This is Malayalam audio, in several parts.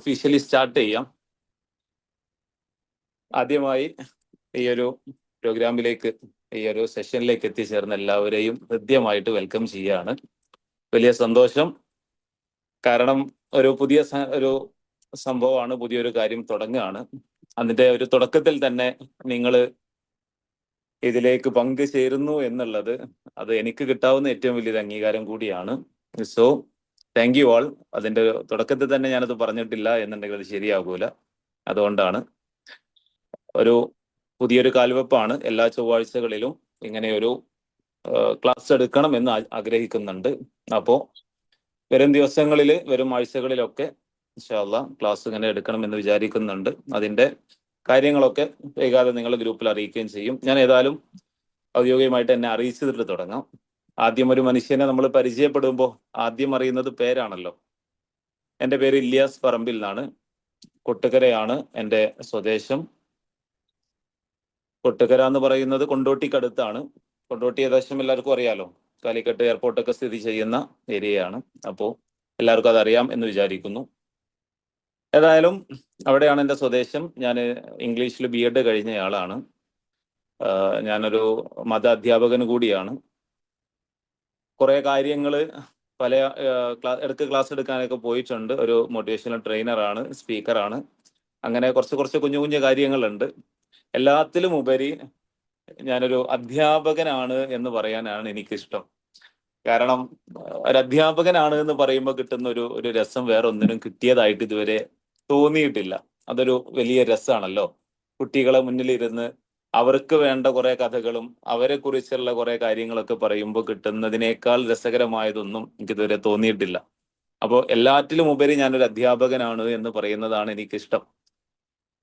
ഒഫീഷ്യലി സ്റ്റാർട്ട് ചെയ്യാം. ആദ്യമായി ഈ ഒരു പ്രോഗ്രാമിലേക്ക്, ഈ ഒരു സെഷനിലേക്ക് എത്തിച്ചേർന്ന എല്ലാവരെയും ഹൃദ്യമായിട്ട് വെൽക്കം ചെയ്യാണ്. വലിയ സന്തോഷം. കാരണം ഒരു പുതിയ ഒരു സംഭവമാണ്, പുതിയൊരു കാര്യം തുടങ്ങുകയാണ്. അതിന്റെ ഒരു തുടക്കത്തിൽ തന്നെ നിങ്ങൾ ഇതിലേക്ക് പങ്കുചേരുന്നു എന്നുള്ളത് അത് എനിക്ക് കിട്ടാവുന്ന ഏറ്റവും വലിയൊരു അംഗീകാരം കൂടിയാണ്. So thank you all. അതിന്റെ തുടക്കത്തിൽ തന്നെ ഞാനത് പറഞ്ഞിട്ടില്ല എന്നുണ്ടെങ്കിൽ അത് ശരിയാകൂല. അതുകൊണ്ടാണ് ഒരു പുതിയൊരു കാൽവെപ്പാണ്. എല്ലാ ചൊവ്വാഴ്ചകളിലും ഇങ്ങനെയൊരു ക്ലാസ് എടുക്കണം എന്ന് ആഗ്രഹിക്കുന്നുണ്ട്. അപ്പോൾ വരും ദിവസങ്ങളിൽ, വരും ആഴ്ചകളിലൊക്കെ ഇൻഷാ അല്ലാഹ് ക്ലാസ് ഇങ്ങനെ എടുക്കണം എന്ന് വിചാരിക്കുന്നുണ്ട്. അതിന്റെ കാര്യങ്ങളൊക്കെ വൈകാതെ നിങ്ങൾ ഗ്രൂപ്പിൽ അറിയിക്കുകയും ചെയ്യും. ഞാൻ ഏതായാലും ഔദ്യോഗികമായിട്ട് എന്നെ അറിയിച്ചിട്ട് തുടങ്ങാം. ആദ്യം ഒരു മനുഷ്യനെ നമ്മൾ പരിചയപ്പെടുമ്പോൾ ആദ്യം അറിയുന്നത് പേരാണല്ലോ. എൻ്റെ പേര് ഇല്യാസ് പറമ്പിൽ എന്നാണ്. കൊട്ടുകരയാണ് എൻ്റെ സ്വദേശം. കൊട്ടുകര എന്ന് പറയുന്നത് കൊണ്ടോട്ടിക്കടുത്താണ്. കൊണ്ടോട്ടി ഏകദേശം എല്ലാവർക്കും അറിയാലോ, കാലിക്കട്ട് എയർപോർട്ടൊക്കെ സ്ഥിതി ചെയ്യുന്ന ഏരിയയാണ്. അപ്പോൾ എല്ലാവർക്കും അതറിയാം എന്ന് വിചാരിക്കുന്നു. ഏതായാലും അവിടെയാണ് എൻ്റെ സ്വദേശം. ഞാൻ ഇംഗ്ലീഷിൽ BEd കഴിഞ്ഞയാളാണ്. ഞാനൊരു മത അധ്യാപകന് കൂടിയാണ്. കുറേ കാര്യങ്ങൾ പല ഇടയ്ക്ക് ക്ലാസ് എടുക്കാനൊക്കെ പോയിട്ടുണ്ട്. ഒരു മോട്ടിവേഷണൽ ട്രെയിനറാണ്, സ്പീക്കറാണ്. അങ്ങനെ കുറച്ച് കുഞ്ഞു കുഞ്ഞു കാര്യങ്ങളുണ്ട്. എല്ലാത്തിലും ഉപരി ഞാനൊരു അധ്യാപകനാണ് എന്ന് പറയാനാണ് എനിക്കിഷ്ടം. കാരണം ഒരു അധ്യാപകനാണ് എന്ന് പറയുമ്പോൾ കിട്ടുന്ന ഒരു രസം വേറെ ഒന്നിനും കിട്ടിയതായിട്ട് ഇതുവരെ തോന്നിയിട്ടില്ല. അതൊരു വലിയ രസമാണല്ലോ. കുട്ടികളെ മുന്നിലിരുന്ന് അവർക്ക് വേണ്ട കുറെ കഥകളും അവരെ കുറിച്ചുള്ള കുറെ കാര്യങ്ങളൊക്കെ പറയുമ്പോൾ കിട്ടുന്നതിനേക്കാൾ രസകരമായതൊന്നും എനിക്കിതുവരെ തോന്നിയിട്ടില്ല. അപ്പോൾ എല്ലാറ്റിലും ഉപരി ഞാനൊരു അധ്യാപകനാണ് എന്ന് പറയുന്നതാണ് എനിക്കിഷ്ടം.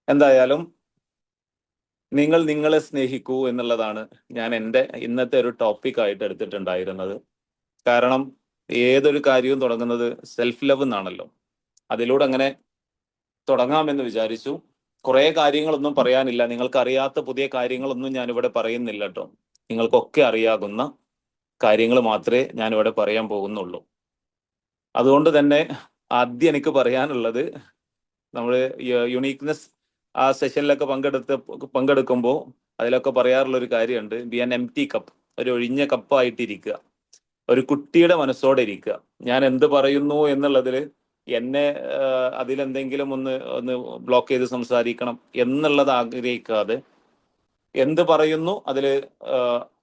എന്തായാലും നിങ്ങൾ നിങ്ങളെ സ്നേഹിക്കൂ എന്നുള്ളതാണ് ഞാൻ എൻ്റെ ഇന്നത്തെ ഒരു ടോപ്പിക്കായിട്ട് എടുത്തിട്ടുണ്ടായിരുന്നത്. കാരണം ഏതൊരു കാര്യവും തുടങ്ങുന്നത് സെൽഫ് ലവ് എന്നാണല്ലോ. അതിലൂടെ അങ്ങനെ തുടങ്ങാമെന്ന് വിചാരിച്ചു. കുറേ കാര്യങ്ങളൊന്നും പറയാനില്ല. നിങ്ങൾക്ക് അറിയാത്ത പുതിയ കാര്യങ്ങളൊന്നും ഞാനിവിടെ പറയുന്നില്ല കേട്ടോ. നിങ്ങൾക്കൊക്കെ അറിയാവുന്ന കാര്യങ്ങൾ മാത്രമേ ഞാനിവിടെ പറയാൻ പോകുന്നുള്ളൂ. അതുകൊണ്ട് തന്നെ ആദ്യം എനിക്ക് പറയാനുള്ളത്, നമ്മൾ യുണീക്നെസ് ആ സെഷനിലൊക്കെ പങ്കെടുക്കുമ്പോൾ അതിലൊക്കെ പറയാറുള്ള ഒരു കാര്യമുണ്ട്, ബി ആൻ എംപ്റ്റി കപ്പ്, ഒരു ഒഴിഞ്ഞ കപ്പായിട്ടിരിക്കുക, ഒരു കുട്ടിയുടെ മനസ്സോടെ ഇരിക്കുക. ഞാൻ എന്ത് പറയുന്നു എന്നുള്ളതിൽ എന്നെ അതിലെന്തെങ്കിലും ഒന്ന് ബ്ലോക്ക് ചെയ്ത് സംസാരിക്കണം എന്നുള്ളത് ആഗ്രഹിക്കാതെ എന്ത് പറയുന്നു അതിൽ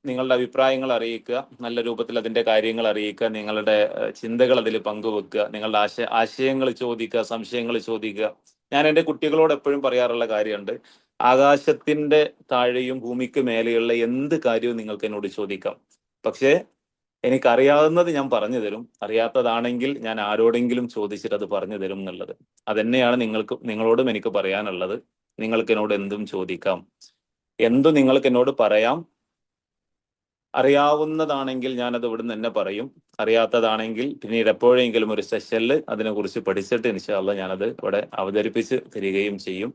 നിങ്ങളുടെ അഭിപ്രായങ്ങൾ അറിയിക്കുക, നല്ല രൂപത്തിൽ അതിൻ്റെ കാര്യങ്ങൾ അറിയിക്കുക, നിങ്ങളുടെ ചിന്തകൾ അതിൽ പങ്കുവെക്കുക, നിങ്ങളുടെ ആശയങ്ങൾ ചോദിക്കുക, സംശയങ്ങൾ ചോദിക്കുക. ഞാൻ എൻ്റെ കുട്ടികളോട് എപ്പോഴും പറയാറുള്ള കാര്യമുണ്ട്, ആകാശത്തിൻ്റെ താഴെയും ഭൂമിക്ക് മേലെയുള്ള എന്ത് കാര്യവും നിങ്ങൾക്ക് എന്നോട് ചോദിക്കാം. പക്ഷേ എനിക്കറിയാവുന്നത് ഞാൻ പറഞ്ഞു തരും. അറിയാത്തതാണെങ്കിൽ ഞാൻ ആരോടെങ്കിലും ചോദിച്ചിട്ട് അത് പറഞ്ഞു തരും എന്നുള്ളത്. അതന്നെയാണ് നിങ്ങളോടും എനിക്ക് പറയാനുള്ളത്. നിങ്ങൾക്ക് എന്നോട് എന്തും ചോദിക്കാം, എന്തും നിങ്ങൾക്ക് എന്നോട് പറയാം. അറിയാവുന്നതാണെങ്കിൽ ഞാനത് ഇവിടുന്ന് തന്നെ പറയും. അറിയാത്തതാണെങ്കിൽ പിന്നീട് എപ്പോഴെങ്കിലും ഒരു സെഷനിൽ അതിനെക്കുറിച്ച് പഠിച്ചിട്ട് ഇൻഷാ അല്ലാഹ് ഞാനത് ഇവിടെ അവതരിപ്പിച്ച് തരികയും ചെയ്യും.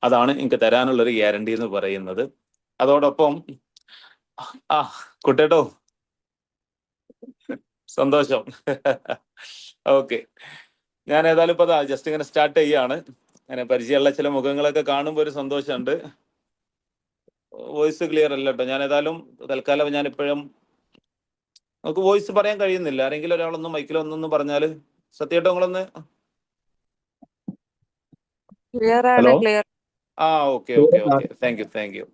അതാണ് എനിക്ക് തരാനുള്ളൊരു ഗ്യാരണ്ടി എന്ന് പറയുന്നത്. അതോടൊപ്പം കുട്ടേട്ടോ, സന്തോഷം. ഓക്കെ, ഞാൻ ഏതായാലും ഇപ്പൊ ജസ്റ്റ് ഇങ്ങനെ സ്റ്റാർട്ട് ചെയ്യാണ്. അങ്ങനെ പരിചയമുള്ള ചില മുഖങ്ങളൊക്കെ കാണുമ്പോൾ ഒരു സന്തോഷമുണ്ട്. വോയിസ് ക്ലിയർ അല്ല കേട്ടോ. ഞാൻ ഏതായാലും തൽക്കാലം ഞാൻ ഇപ്പോഴും നമുക്ക് വോയിസ് പറയാൻ കഴിയുന്നില്ല. ആരെങ്കിലും ഒരാളൊന്നും മൈക്കിലൊന്നും പറഞ്ഞാല് സത്യേട്ടോ നിങ്ങളൊന്ന്. ഹലോ. Okay, thank you.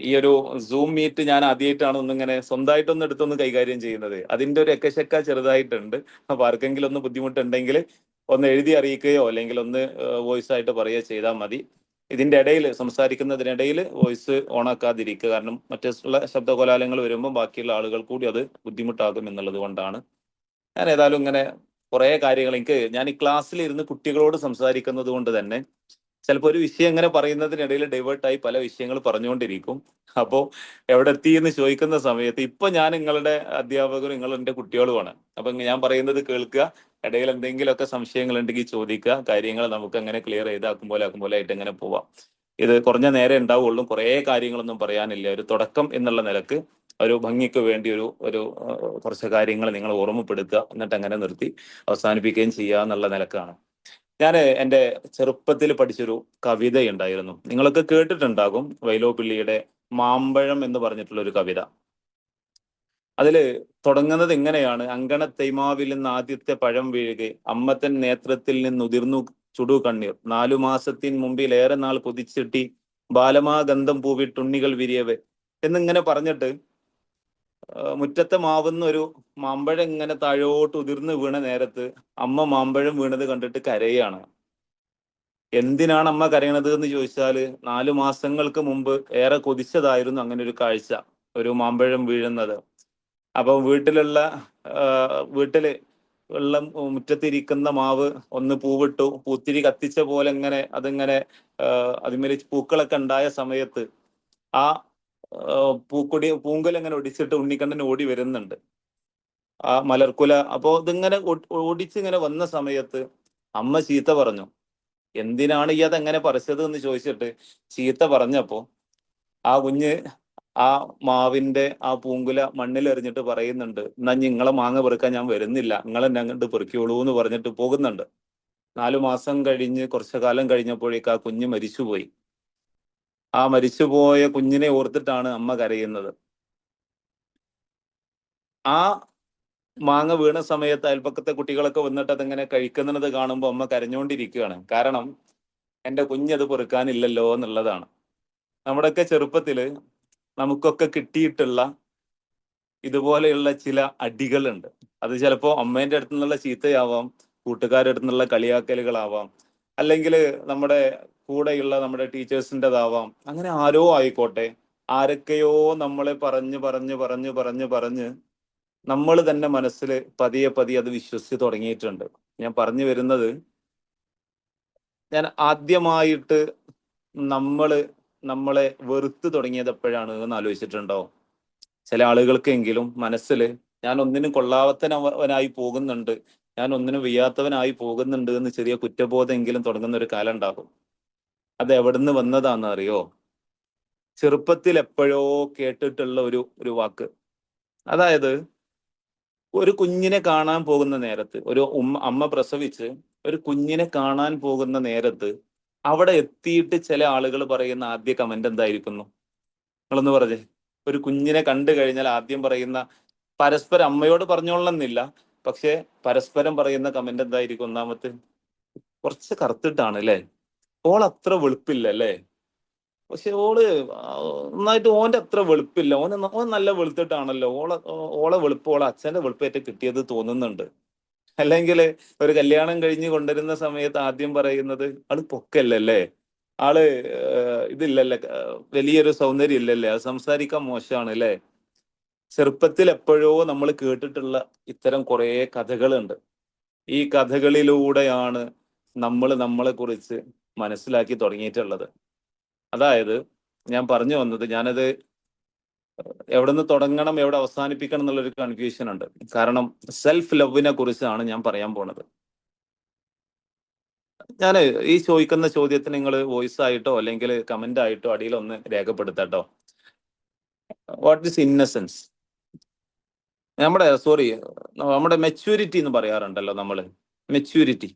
ഈ ഒരു സൂം മീറ്റ് ഞാൻ ആദ്യമായിട്ടാണ് ഒന്നിങ്ങനെ സ്വന്തമായിട്ടൊന്ന് എടുത്തൊന്ന് കൈകാര്യം ചെയ്യുന്നത്. അതിന്റെ ഒരു എക്കശക്ക ചെറുതായിട്ടുണ്ട്. അപ്പൊ ആർക്കെങ്കിലും ഒന്ന് ബുദ്ധിമുട്ടുണ്ടെങ്കിൽ ഒന്ന് എഴുതി അറിയിക്കുകയോ അല്ലെങ്കിൽ ഒന്ന് വോയിസ് ആയിട്ട് പറയുകയോ ചെയ്താൽ മതി. ഇതിന്റെ ഇടയിൽ സംസാരിക്കുന്നതിനിടയിൽ വോയിസ് ഓണാക്കാതിരിക്കുക. കാരണം മറ്റുള്ള ശബ്ദകോലാഹലങ്ങൾ വരുമ്പോൾ ബാക്കിയുള്ള ആളുകൾ കൂടി അത് ബുദ്ധിമുട്ടാകും എന്നുള്ളത് കൊണ്ടാണ്. ഞാൻ ഏതായാലും ഇങ്ങനെ കുറേ കാര്യങ്ങൾ ഞാൻ ഈ ക്ലാസ്സിൽ ഇരുന്ന് കുട്ടികളോട് സംസാരിക്കുന്നത് കൊണ്ട് തന്നെ ചിലപ്പോൾ ഒരു വിഷയം ഇങ്ങനെ പറയുന്നതിനിടയിൽ ഡൈവേർട്ടായി പല വിഷയങ്ങൾ പറഞ്ഞുകൊണ്ടിരിക്കും. അപ്പോൾ എവിടെ എത്തി എന്ന് ചോദിക്കുന്ന സമയത്ത് ഇപ്പൊ ഞാൻ നിങ്ങളുടെ അധ്യാപകരും നിങ്ങൾ എൻ്റെ കുട്ടികളുമാണ്. അപ്പൊ ഞാൻ പറയുന്നത് കേൾക്കുക, ഇടയിൽ എന്തെങ്കിലുമൊക്കെ സംശയങ്ങൾ ഉണ്ടെങ്കിൽ ചോദിക്കുക. കാര്യങ്ങൾ നമുക്ക് അങ്ങനെ ക്ലിയർ ചെയ്ത് ആക്കും പോലെ ആയിട്ട് എങ്ങനെ പോവാം. ഇത് കുറഞ്ഞ നേരം ഉണ്ടാവുള്ളൂ, കുറേ കാര്യങ്ങളൊന്നും പറയാനില്ല. ഒരു തുടക്കം എന്നുള്ള നിലക്ക് ഒരു ഭംഗിക്ക് വേണ്ടി ഒരു കുറച്ച് കാര്യങ്ങൾ നിങ്ങൾ ഓർമ്മപ്പെടുത്തുക, എന്നിട്ട് അങ്ങനെ നിർത്തി അവസാനിപ്പിക്കുകയും ചെയ്യുക എന്നുള്ള നിലക്കാണ്. ഞാൻ എൻ്റെ ചെറുപ്പത്തിൽ പഠിച്ചൊരു കവിതയുണ്ടായിരുന്നു, നിങ്ങളൊക്കെ കേട്ടിട്ടുണ്ടാകും, വൈലോപ്പിള്ളിയുടെ മാമ്പഴം എന്ന് പറഞ്ഞിട്ടുള്ള ഒരു കവിത. അതില് തുടങ്ങുന്നത് ഇങ്ങനെയാണ്: അങ്കണത്തൈമാവിൽ നിന്ന് ആദ്യത്തെ പഴം വീഴുകെ, അമ്മത്തൻ നേത്രത്തിൽ നിന്നുതിർന്നു ചുടു കണ്ണീർ, 4 മാസത്തിൻ മുമ്പിൽ ഏറെ നാൾ കൊതിച്ചിട്ടി, ബാലമാ ഗന്ധം പൂവിട്ടുണ്ണികൾ വിരിയവേ എന്നിങ്ങനെ പറഞ്ഞിട്ട് മുറ്റത്തെ മാവുന്ന ഒരു മാമ്പഴം ഇങ്ങനെ താഴോട്ട് ഉതിർന്ന് വീണ നേരത്ത് അമ്മ മാമ്പഴം വീണത് കണ്ടിട്ട് കരയാണ്. എന്തിനാണ് അമ്മ കരയണത് എന്ന് ചോദിച്ചാൽ, 4 മാസങ്ങൾക്ക് മുമ്പ് ഏറെ കൊതിച്ചതായിരുന്നു അങ്ങനെ ഒരു കാഴ്ച, ഒരു മാമ്പഴം വീഴുന്നത്. അപ്പൊ വീട്ടില് ഉള്ള മുറ്റത്തിരിക്കുന്ന മാവ് ഒന്ന് പൂവിട്ടു, പൂത്തിരി കത്തിച്ച പോലെ ഇങ്ങനെ അതിങ്ങനെ അതിന്മേൽ പൂക്കളൊക്കെ ഉണ്ടായ സമയത്ത് ആ പൂങ്കുല ഇങ്ങനെ ഒടിച്ചിട്ട് ഉണ്ണിക്കണ്ണൻ ഓടി വരുന്നുണ്ട്, ആ മലർക്കുല. അപ്പോ ഇതിങ്ങനെ ഓടിച്ചിങ്ങനെ വന്ന സമയത്ത് അമ്മ ചീത്ത പറഞ്ഞു. എന്തിനാണ് ഈ അതെങ്ങനെ പറിച്ചത് എന്ന് ചോദിച്ചിട്ട് ചീത്ത പറഞ്ഞപ്പോ ആ കുഞ്ഞ് ആ മാവിന്റെ ആ പൂങ്കുല മണ്ണിൽ എറിഞ്ഞിട്ട് പറയുന്നുണ്ട്, എന്നാ നിങ്ങളെ മാങ്ങ പെറുക്കാൻ ഞാൻ വരുന്നില്ല, നിങ്ങൾ എന്നെ അങ്ങോട്ട് പെറുക്കിയോളൂ എന്ന് പറഞ്ഞിട്ട് പോകുന്നുണ്ട്. 4 മാസം കഴിഞ്ഞ് കുറച്ചു കാലം കഴിഞ്ഞപ്പോഴേക്ക് ആ കുഞ്ഞ് മരിച്ചുപോയി. ആ മരിച്ചുപോയ കുഞ്ഞിനെ ഓർത്തിട്ടാണ് അമ്മ കരയുന്നത്. ആ മാങ്ങ വീണ സമയത്ത് അയൽപ്പക്കത്തെ കുട്ടികളൊക്കെ വന്നിട്ട് അതിങ്ങനെ കഴിക്കുന്നത് കാണുമ്പോൾ അമ്മ കരഞ്ഞുകൊണ്ടിരിക്കുകയാണ്. കാരണം എൻ്റെ കുഞ്ഞത് പെറുക്കാനില്ലല്ലോ എന്നുള്ളതാണ്. നമ്മുടെയൊക്കെ ചെറുപ്പത്തില് നമുക്കൊക്കെ കിട്ടിയിട്ടുള്ള ഇതുപോലെയുള്ള ചില അടികളുണ്ട്. അത് ചിലപ്പോൾ അമ്മേന്റെ അടുത്ത് നിന്നുള്ള ചീത്തയാവാം, കൂട്ടുകാരുടെ അടുത്ത് നിന്നുള്ള കളിയാക്കലുകളാവാം, അല്ലെങ്കിൽ നമ്മുടെ കൂടെയുള്ള നമ്മുടെ ടീച്ചേഴ്സിൻ്റെതാവാം. അങ്ങനെ ആരോ ആയിക്കോട്ടെ, ആരൊക്കെയോ നമ്മളെ പറഞ്ഞ് പറഞ്ഞ് പറഞ്ഞ് പറഞ്ഞ് പറഞ്ഞ് നമ്മൾ തന്നെ മനസ്സിൽ പതിയെ പതിയെ അത് വിശ്വസിച്ച് തുടങ്ങിയിട്ടുണ്ട്. ഞാൻ പറഞ്ഞു വരുന്നത്, ഞാൻ ആദ്യമായിട്ട് നമ്മളെ വെറുത്ത് തുടങ്ങിയത് എപ്പോഴാണ് എന്ന് ആലോചിച്ചിട്ടുണ്ടോ? ചില ആളുകൾക്കെങ്കിലും മനസ്സിൽ ഞാൻ ഒന്നിനും കൊള്ളാത്തവനായി പോകുന്നുണ്ട്, ഞാൻ ഒന്നിനും വയ്യാത്തവനായി പോകുന്നുണ്ട് എന്ന് ചെറിയ കുറ്റബോധമെങ്കിലും തുടങ്ങുന്ന ഒരു കാലം ഉണ്ടാകും. അത് എവിടുന്ന് വന്നതാണെന്ന് അറിയോ? ചെറുപ്പത്തിൽ എപ്പോഴോ കേട്ടിട്ടുള്ള ഒരു വാക്ക്. അതായത് ഒരു കുഞ്ഞിനെ കാണാൻ പോകുന്ന നേരത്ത്, ഒരു അമ്മ പ്രസവിച്ച് ഒരു കുഞ്ഞിനെ കാണാൻ പോകുന്ന നേരത്ത് അവിടെ എത്തിയിട്ട് ചില ആളുകൾ പറയുന്ന ആദ്യ കമന്റ് എന്തായിരിക്കുന്നു? നിങ്ങളൊന്ന് പറഞ്ഞേ. ഒരു കുഞ്ഞിനെ കണ്ടു കഴിഞ്ഞാൽ ആദ്യം പറയുന്ന, പരസ്പരം അമ്മയോട് പറഞ്ഞോളണമെന്നില്ല, പക്ഷെ പരസ്പരം പറയുന്ന കമന്റ് എന്തായിരിക്കും? ഒന്നാമത്തെ, കുറച്ച് കറുത്തിട്ടാണ് അല്ലേ, ഓൾ അത്ര വെളുപ്പില്ല അല്ലേ, പക്ഷെ ഓള് നന്നായിട്ട് ഓന്റെ അത്ര വെളുപ്പില്ല, ഓൻ നല്ല വെളുത്തിട്ടാണല്ലോ, ഓളെ വെളുപ്പ് ഓളെ അച്ഛന്റെ വെളുപ്പേറ്റ് കിട്ടിയത് തോന്നുന്നുണ്ട്. അല്ലെങ്കിൽ ഒരു കല്യാണം കഴിഞ്ഞ് കൊണ്ടുവരുന്ന സമയത്ത് ആദ്യം പറയുന്നത്, ആള് പൊക്കല്ലല്ലേ, ആള് ഇതില്ലല്ലേ, വലിയൊരു സൗന്ദര്യം ഇല്ലല്ലേ, അത് സംസാരിക്കാൻ മോശമാണ് അല്ലേ. ചെറുപ്പത്തിൽ എപ്പോഴോ നമ്മൾ കേട്ടിട്ടുള്ള ഇത്തരം കുറേ കഥകളുണ്ട്. ഈ കഥകളിലൂടെയാണ് നമ്മൾ നമ്മളെ കുറിച്ച് മനസ്സിലാക്കി തുടങ്ങിയിട്ടുള്ളത്. അതായത് ഞാൻ പറഞ്ഞു വന്നത്, ഞാനത് എവിടെ നിന്ന് തുടങ്ങണം എവിടെ അവസാനിപ്പിക്കണം എന്നുള്ളൊരു കൺഫ്യൂഷൻ ഉണ്ട്. കാരണം സെൽഫ് ലവിനെ കുറിച്ചാണ് ഞാൻ പറയാൻ പോണത്. ഞാൻ ഈ ചോദിക്കുന്ന ചോദ്യത്തിന് നിങ്ങൾ വോയിസ് ആയിട്ടോ അല്ലെങ്കിൽ കമന്റ് ആയിട്ടോ അടിയിൽ ഒന്ന് രേഖപ്പെടുത്താട്ടോ. What is innocence? നമ്മുടെ മെച്യൂരിറ്റി എന്ന് പറയാറുണ്ടല്ലോ നമ്മള്. മെച്യൂരിറ്റി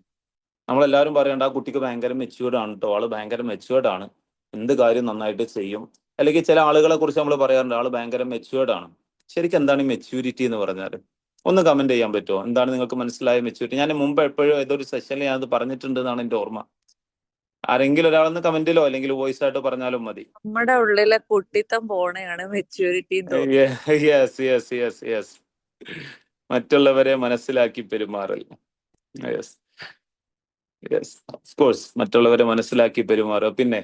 നമ്മളെല്ലാവരും പറയണ്ട, ആ കുട്ടിക്ക് ഭയങ്കര മെച്യൂർഡ് ആണ് കേട്ടോ, ആള് ഭയങ്കര മെച്യൂർഡ് ആണ്, എന്ത് കാര്യം നന്നായിട്ട് ചെയ്യും. അല്ലെങ്കിൽ ചില ആളുകളെ കുറിച്ച് നമ്മൾ പറയാറുണ്ട്, ആള് ഭയങ്കര മെച്യൂർഡ് ആണ്. ശരിക്കും എന്താണ് ഈ മെച്യൂരിറ്റി എന്ന് പറഞ്ഞാൽ? ഒന്ന് കമന്റ് ചെയ്യാൻ പറ്റുമോ? എന്താണ് നിങ്ങൾക്ക് മനസ്സിലായ മെച്യൂരിറ്റി? ഞാൻ മുമ്പ് എപ്പോഴും ഏതൊരു സെഷനിൽ ഞാനത് പറഞ്ഞിട്ടുണ്ട് എന്നാണ് എൻ്റെ ഓർമ്മ. ആരെങ്കിലും ഒരാളൊന്ന് കമന്റിലോ അല്ലെങ്കിൽ വോയിസ് ആയിട്ടോ പറഞ്ഞാലും മതി. നമ്മുടെ ഉള്ളിലെ കുട്ടിത്തം പോണെയാണ് maturity. Yes yes yes yes മറ്റുള്ളവരെ മനസ്സിലാക്കി പെരുമാറൽ. യെസ് യെസ് ഓഫ് കോഴ്സ്, മറ്റുള്ളവരെ മനസ്സിലാക്കി പെരുമാറുക. പിന്നെ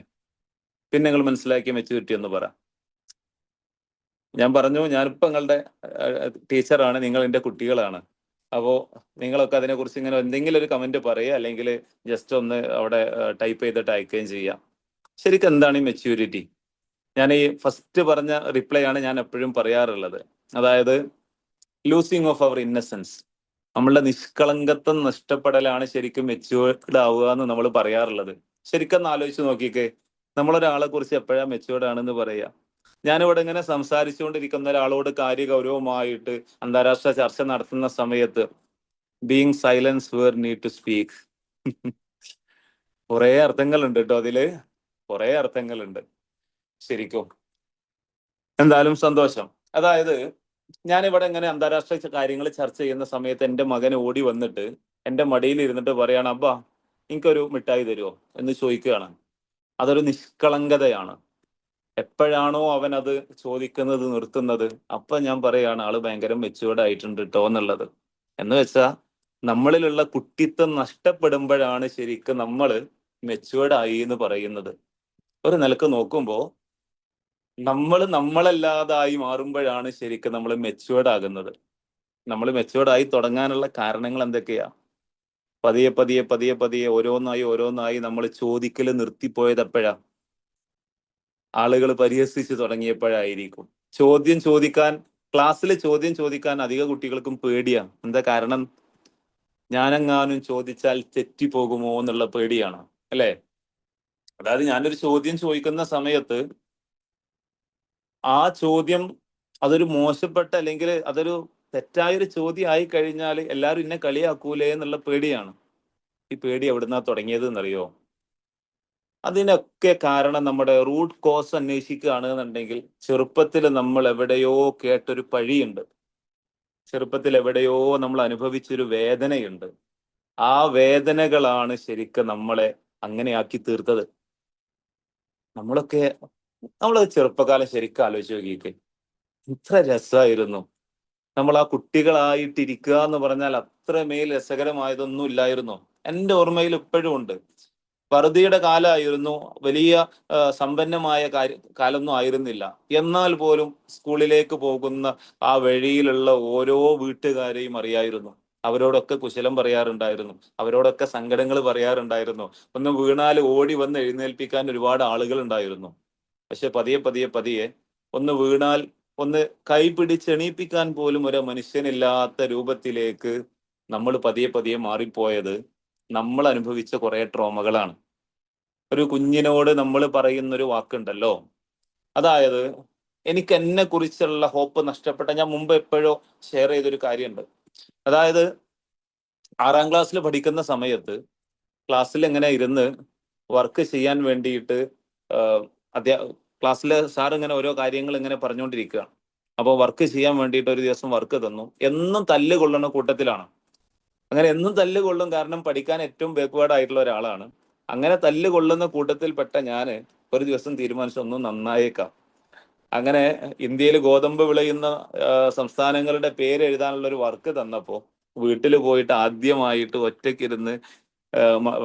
നിങ്ങൾ മനസ്സിലാക്കിയ മെച്യൂരിറ്റി എന്ന് പറ. ഞാൻ പറഞ്ഞു, ഞാനിപ്പോ നിങ്ങളുടെ ടീച്ചറാണ്, നിങ്ങൾ എൻ്റെ കുട്ടികളാണ്. അപ്പോ നിങ്ങളൊക്കെ അതിനെക്കുറിച്ച് ഇങ്ങനെ എന്തെങ്കിലും ഒരു കമന്റ് പറയുക, അല്ലെങ്കിൽ ജസ്റ്റ് ഒന്ന് അവിടെ ടൈപ്പ് ചെയ്തിട്ട് അയക്കുകയും ചെയ്യാം. ശരിക്കും എന്താണ് ഈ മെച്യൂരിറ്റി? ഞാൻ ഈ ഫസ്റ്റ് പറഞ്ഞ റിപ്ലൈ ആണ് ഞാൻ എപ്പോഴും പറയാറുള്ളത്. അതായത് ലൂസിങ് ഓഫ് അവർ ഇന്നസെൻസ്, നമ്മളുടെ നിഷ്കളങ്കത്വം നഷ്ടപ്പെടലാണ് ശരിക്കും മെച്യൂർഡ് ആവുക എന്ന് നമ്മൾ പറയാറുള്ളത്. ശരിക്കും ഒന്ന് ആലോചിച്ച് നോക്കിക്കേ, നമ്മളൊരാളെ കുറിച്ച് എപ്പോഴാ മെച്യൂർഡ് ആണെന്ന് പറയാ? ഞാനിവിടെ ഇങ്ങനെ സംസാരിച്ചുകൊണ്ടിരിക്കുന്ന ഒരാളോട് കാര്യഗൗരവമായിട്ട് അന്താരാഷ്ട്ര ചർച്ച നടത്തുന്ന സമയത്ത് being silence where need to speak. കുറെ അർത്ഥങ്ങളുണ്ട് കേട്ടോ അതില്, കുറെ അർത്ഥങ്ങളുണ്ട് ശരിക്കും. എന്തായാലും സന്തോഷം. അതായത് ഞാനിവിടെ ഇങ്ങനെ അന്താരാഷ്ട്ര കാര്യങ്ങൾ ചർച്ച ചെയ്യുന്ന സമയത്ത് എൻ്റെ മകൻ ഓടി വന്നിട്ട് എൻ്റെ മടിയിൽ ഇരുന്നിട്ട് പറയാണ്, അബ്ബാ എനിക്കൊരു മിഠായി തരുമോ എന്ന് ചോദിക്കുകയാണ്. അതൊരു നിഷ്കളങ്കതയാണ്. എപ്പോഴാണോ അവൻ അത് ചോദിക്കുന്നത് നിർത്തുന്നത്, അപ്പൊ ഞാൻ പറയാണ് ആള് ഭയങ്കര മെച്ചുവേർഡ് ആയിട്ടുണ്ട് കേട്ടോ എന്നുള്ളത്. എന്ന് വെച്ചാ നമ്മളിലുള്ള കുട്ടിത്വം നഷ്ടപ്പെടുമ്പോഴാണ് ശരിക്കും നമ്മള് മെച്ചുവേർഡ് ആയി എന്ന് പറയുന്നത്. ഒരു നിലക്ക് നോക്കുമ്പോ നമ്മൾ നമ്മളല്ലാതായി മാറുമ്പോഴാണ് ശരിക്കും നമ്മൾ മെച്ചുവേർഡ് ആകുന്നത്. നമ്മൾ മെച്ചുവേർഡ് ആയി തുടങ്ങാനുള്ള കാരണങ്ങൾ എന്തൊക്കെയാ? പതിയെ പതിയെ പതിയെ പതിയെ ഓരോന്നായി ഓരോന്നായി നമ്മൾ ചോദിക്കല് നിർത്തിപ്പോയത് എപ്പോഴാ? ആളുകൾ പരിഹസിച്ച് തുടങ്ങിയപ്പോഴായിരിക്കും. ചോദ്യം ചോദിക്കാൻ, ക്ലാസ്സിൽ ചോദ്യം ചോദിക്കാൻ അധിക കുട്ടികൾക്കും പേടിയാണ്. എന്താ കാരണം? ഞാനെങ്ങാനും ചോദിച്ചാൽ തെറ്റിപ്പോകുമോ എന്നുള്ള പേടിയാണ്, അല്ലെ? അതായത് ഞാനൊരു ചോദ്യം ചോദിക്കുന്ന സമയത്ത് ആ ചോദ്യം അതൊരു മോശപ്പെട്ട അല്ലെങ്കിൽ അതൊരു തെറ്റായൊരു ചോദ്യം ആയി കഴിഞ്ഞാൽ എല്ലാവരും എന്നെ കളിയാക്കൂലേ എന്നുള്ള പേടിയാണ്. ഈ പേടി എവിടുന്നാ തുടങ്ങിയത് എന്നറിയോ? അതിനൊക്കെ കാരണം നമ്മുടെ റൂട്ട് കോസ് അന്വേഷിക്കുകയാണ് എന്നുണ്ടെങ്കിൽ ചെറുപ്പത്തിൽ നമ്മൾ എവിടെയോ കേട്ടൊരു പഴിയുണ്ട്, ചെറുപ്പത്തിൽ എവിടെയോ നമ്മൾ അനുഭവിച്ചൊരു വേദനയുണ്ട്. ആ വേദനകളാണ് ശരിക്കും നമ്മളെ അങ്ങനെയാക്കി തീർത്തത്. നമ്മള് ചെറുപ്പകാലം ശരിക്കും ആലോചിച്ച് നോക്കിയിട്ട് ഇത്ര രസമായിരുന്നു. നമ്മൾ ആ കുട്ടികളായിട്ടിരിക്കുക എന്ന് പറഞ്ഞാൽ അത്രമേൽ രസകരമായതൊന്നും ഇല്ലായിരുന്നു. എൻ്റെ ഓർമ്മയിൽ ഇപ്പോഴും ഉണ്ട്. വറുതിയുടെ കാലമായിരുന്നു, വലിയ സമ്പന്നമായ കാലമൊന്നും ആയിരുന്നില്ല. എന്നാൽ പോലും സ്കൂളിലേക്ക് പോകുന്ന ആ വഴിയിലുള്ള ഓരോ വീട്ടുകാരെയും അറിയായിരുന്നു. അവരോടൊക്കെ കുശലം പറയാറുണ്ടായിരുന്നു, അവരോടൊക്കെ സങ്കടങ്ങൾ പറയാറുണ്ടായിരുന്നു. ഒന്ന് വീണാൽ ഓടി വന്ന് എഴുന്നേൽപ്പിക്കാൻ ഒരുപാട് ആളുകൾ ഉണ്ടായിരുന്നു. പക്ഷെ പതിയെ പതിയെ പതിയെ ഒന്ന് വീണാൽ ഒന്ന് കൈ പിടിച്ചെണീപ്പിക്കാൻ പോലും ഒരു മനുഷ്യനില്ലാത്ത രൂപത്തിലേക്ക് നമ്മൾ പതിയെ പതിയെ മാറിപ്പോയത് നമ്മൾ അനുഭവിച്ച കുറെ ട്രോമകളാണ്. ഒരു കുഞ്ഞിനോട് നമ്മൾ പറയുന്നൊരു വാക്കുണ്ടല്ലോ, അതായത് എനിക്ക് എന്നെ കുറിച്ചുള്ള ഹോപ്പ് നഷ്ടപ്പെട്ട, ഞാൻ മുമ്പ് എപ്പോഴോ ഷെയർ ചെയ്തൊരു കാര്യമുണ്ട്. അതായത് 6ാം ക്ലാസ്സിൽ പഠിക്കുന്ന സമയത്ത് ക്ലാസ്സിൽ എങ്ങനെ ഇരുന്ന് വർക്ക് ചെയ്യാൻ വേണ്ടിയിട്ട് ക്ലാസ്സിലെ സാർ ഇങ്ങനെ ഓരോ കാര്യങ്ങൾ ഇങ്ങനെ പറഞ്ഞുകൊണ്ടിരിക്കുകയാണ്. അപ്പോൾ വർക്ക് ചെയ്യാൻ വേണ്ടിയിട്ട് ഒരു ദിവസം വർക്ക് തന്നു. എന്നും തല്ല് കൊള്ളുന്ന കൂട്ടത്തിലാണ്. അങ്ങനെ എന്നും തല്ല് കൊള്ളും, കാരണം പഠിക്കാൻ ഏറ്റവും ബാക്ക്വേർഡ് ആയിട്ടുള്ള ഒരാളാണ്. അങ്ങനെ തല്ല് കൊള്ളുന്ന കൂട്ടത്തിൽപ്പെട്ട ഞാൻ ഒരു ദിവസം തീരുമാനിച്ചു ഒന്നും നന്നായേക്കാം. അങ്ങനെ ഇന്ത്യയിൽ ഗോതമ്പ് വിളയുന്ന സംസ്ഥാനങ്ങളുടെ പേര് എഴുതാനുള്ള ഒരു വർക്ക് തന്നപ്പോൾ വീട്ടിൽ പോയിട്ട് ആദ്യമായിട്ട് ഒറ്റയ്ക്കിരുന്ന്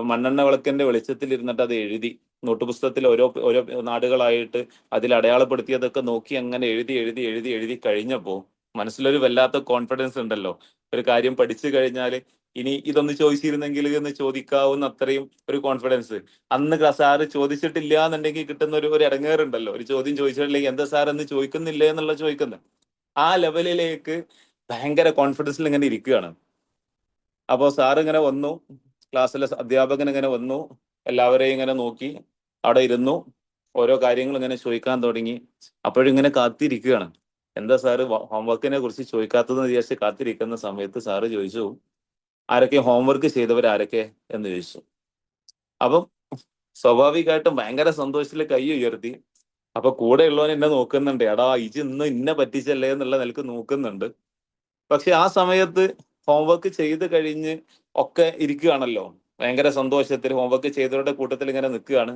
മണ്ണെണ്ണ വിളക്കിന്റെ വെളിച്ചത്തിൽ ഇരുന്നിട്ട് അത് എഴുതി. നോട്ട് പുസ്തകത്തിൽ ഓരോ ഓരോ നാടുകളായിട്ട് അതിൽ അടയാളപ്പെടുത്തിയതൊക്കെ നോക്കി അങ്ങനെ എഴുതി എഴുതി എഴുതി എഴുതി കഴിഞ്ഞപ്പോൾ മനസ്സിലൊരു വല്ലാത്ത കോൺഫിഡൻസ് ഉണ്ടല്ലോ. ഒരു കാര്യം പഠിച്ചു കഴിഞ്ഞാൽ ഇനി ഇതൊന്ന് ചോദിച്ചിരുന്നെങ്കിൽ എന്ന് ചോദിക്കാവുന്ന അത്രയും ഒരു കോൺഫിഡൻസ്. അന്ന് സാറ് ചോദിച്ചിട്ടില്ല എന്നുണ്ടെങ്കിൽ കിട്ടുന്ന ഒരു ഇടങ്ങേറുണ്ടല്ലോ, ഒരു ചോദ്യം ചോദിച്ചിട്ടില്ലെങ്കിൽ എന്താ സാർ എന്ന് ചോദിക്കുന്നില്ലേ എന്നുള്ള ചോദിക്കുന്നത്. ആ ലെവലിലേക്ക് ഭയങ്കര കോൺഫിഡൻസിൽ ഇങ്ങനെ ഇരിക്കുകയാണ്. അപ്പോൾ സാർ ഇങ്ങനെ വന്നു, ക്ലാസ്സിലെ അധ്യാപകൻ ഇങ്ങനെ വന്നു, എല്ലാവരെയും ഇങ്ങനെ നോക്കി അവിടെ ഇരുന്നു, ഓരോ കാര്യങ്ങൾ ഇങ്ങനെ ചോദിക്കാൻ തുടങ്ങി. അപ്പോഴിങ്ങനെ കാത്തിരിക്കുകയാണ്, എന്താ സാറ് ഹോംവർക്കിനെ കുറിച്ച് ചോദിക്കാത്തതെന്ന് വിചാരിച്ച് കാത്തിരിക്കുന്ന സമയത്ത് സാറ് ചോദിച്ചു, ആരൊക്കെ ഹോംവർക്ക് ചെയ്തവർ ആരൊക്കെ എന്ന് ചോദിച്ചു. അപ്പം സ്വാഭാവികമായിട്ടും ഭയങ്കര സന്തോഷത്തിൽ കൈ ഉയർത്തി. അപ്പൊ കൂടെ ഉള്ളവൻ എന്നെ നോക്കുന്നുണ്ട്, എടാ ഇജ് ഇന്ന് ഇന്നെ പറ്റിച്ചല്ലേ എന്നുള്ള നിലക്ക് നോക്കുന്നുണ്ട്. പക്ഷെ ആ സമയത്ത് ഹോംവർക്ക് ചെയ്ത് കഴിഞ്ഞ് ഒക്കെ ഇരിക്കുകയാണല്ലോ, ഭയങ്കര സന്തോഷത്തിൽ ഹോംവർക്ക് ചെയ്തവരുടെ കൂട്ടത്തിൽ ഇങ്ങനെ നിൽക്കുകയാണ്.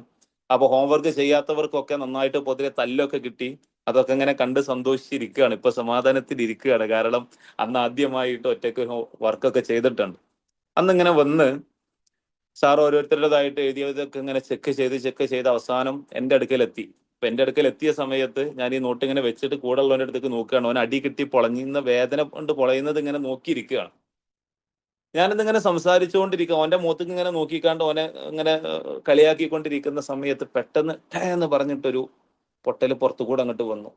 അപ്പൊ ഹോംവർക്ക് ചെയ്യാത്തവർക്കൊക്കെ നന്നായിട്ട് പൊതുവെ തല്ലൊക്കെ കിട്ടി. അതൊക്കെ ഇങ്ങനെ കണ്ട് സന്തോഷിച്ചിരിക്കുകയാണ്. ഇപ്പൊ സമാധാനത്തിൽ ഇരിക്കുകയാണ്. കാരണം അന്ന് ആദ്യമായിട്ട് ഒറ്റയ്ക്ക് വർക്കൊക്കെ ചെയ്തിട്ടുണ്ട്. അന്നിങ്ങനെ വന്ന് സാർ ഓരോരുത്തരുടേതായിട്ട് എഴുതിയതൊക്കെ ഇങ്ങനെ ചെക്ക് ചെയ്ത് അവസാനം എൻ്റെ അടുക്കലെത്തി. അപ്പൊ എൻ്റെ അടുക്കൽ എത്തിയ സമയത്ത് ഞാൻ ഈ നോട്ട് ഇങ്ങനെ വെച്ചിട്ട് കൂടെ ഉള്ളവൻ്റെ അടുത്തേക്ക് നോക്കുകയാണ്. ഓൻ അടി കിട്ടി പൊളഞ്ഞുന്ന വേദന കൊണ്ട് പൊളയുന്നത് ഇങ്ങനെ നോക്കിയിരിക്കുകയാണ്. ഞാനിന്നിങ്ങനെ സംസാരിച്ചുകൊണ്ടിരിക്കുക, ഓന്റെ മുഖത്തേക്ക് ഇങ്ങനെ നോക്കിക്കാണ്ട് ഓനെ ഇങ്ങനെ കളിയാക്കിക്കൊണ്ടിരിക്കുന്ന സമയത്ത് പെട്ടെന്ന് ടേ എന്ന് പറഞ്ഞിട്ടൊരു പൊട്ടല് പുറത്തുകൂടെ അങ്ങോട്ട് വന്നു.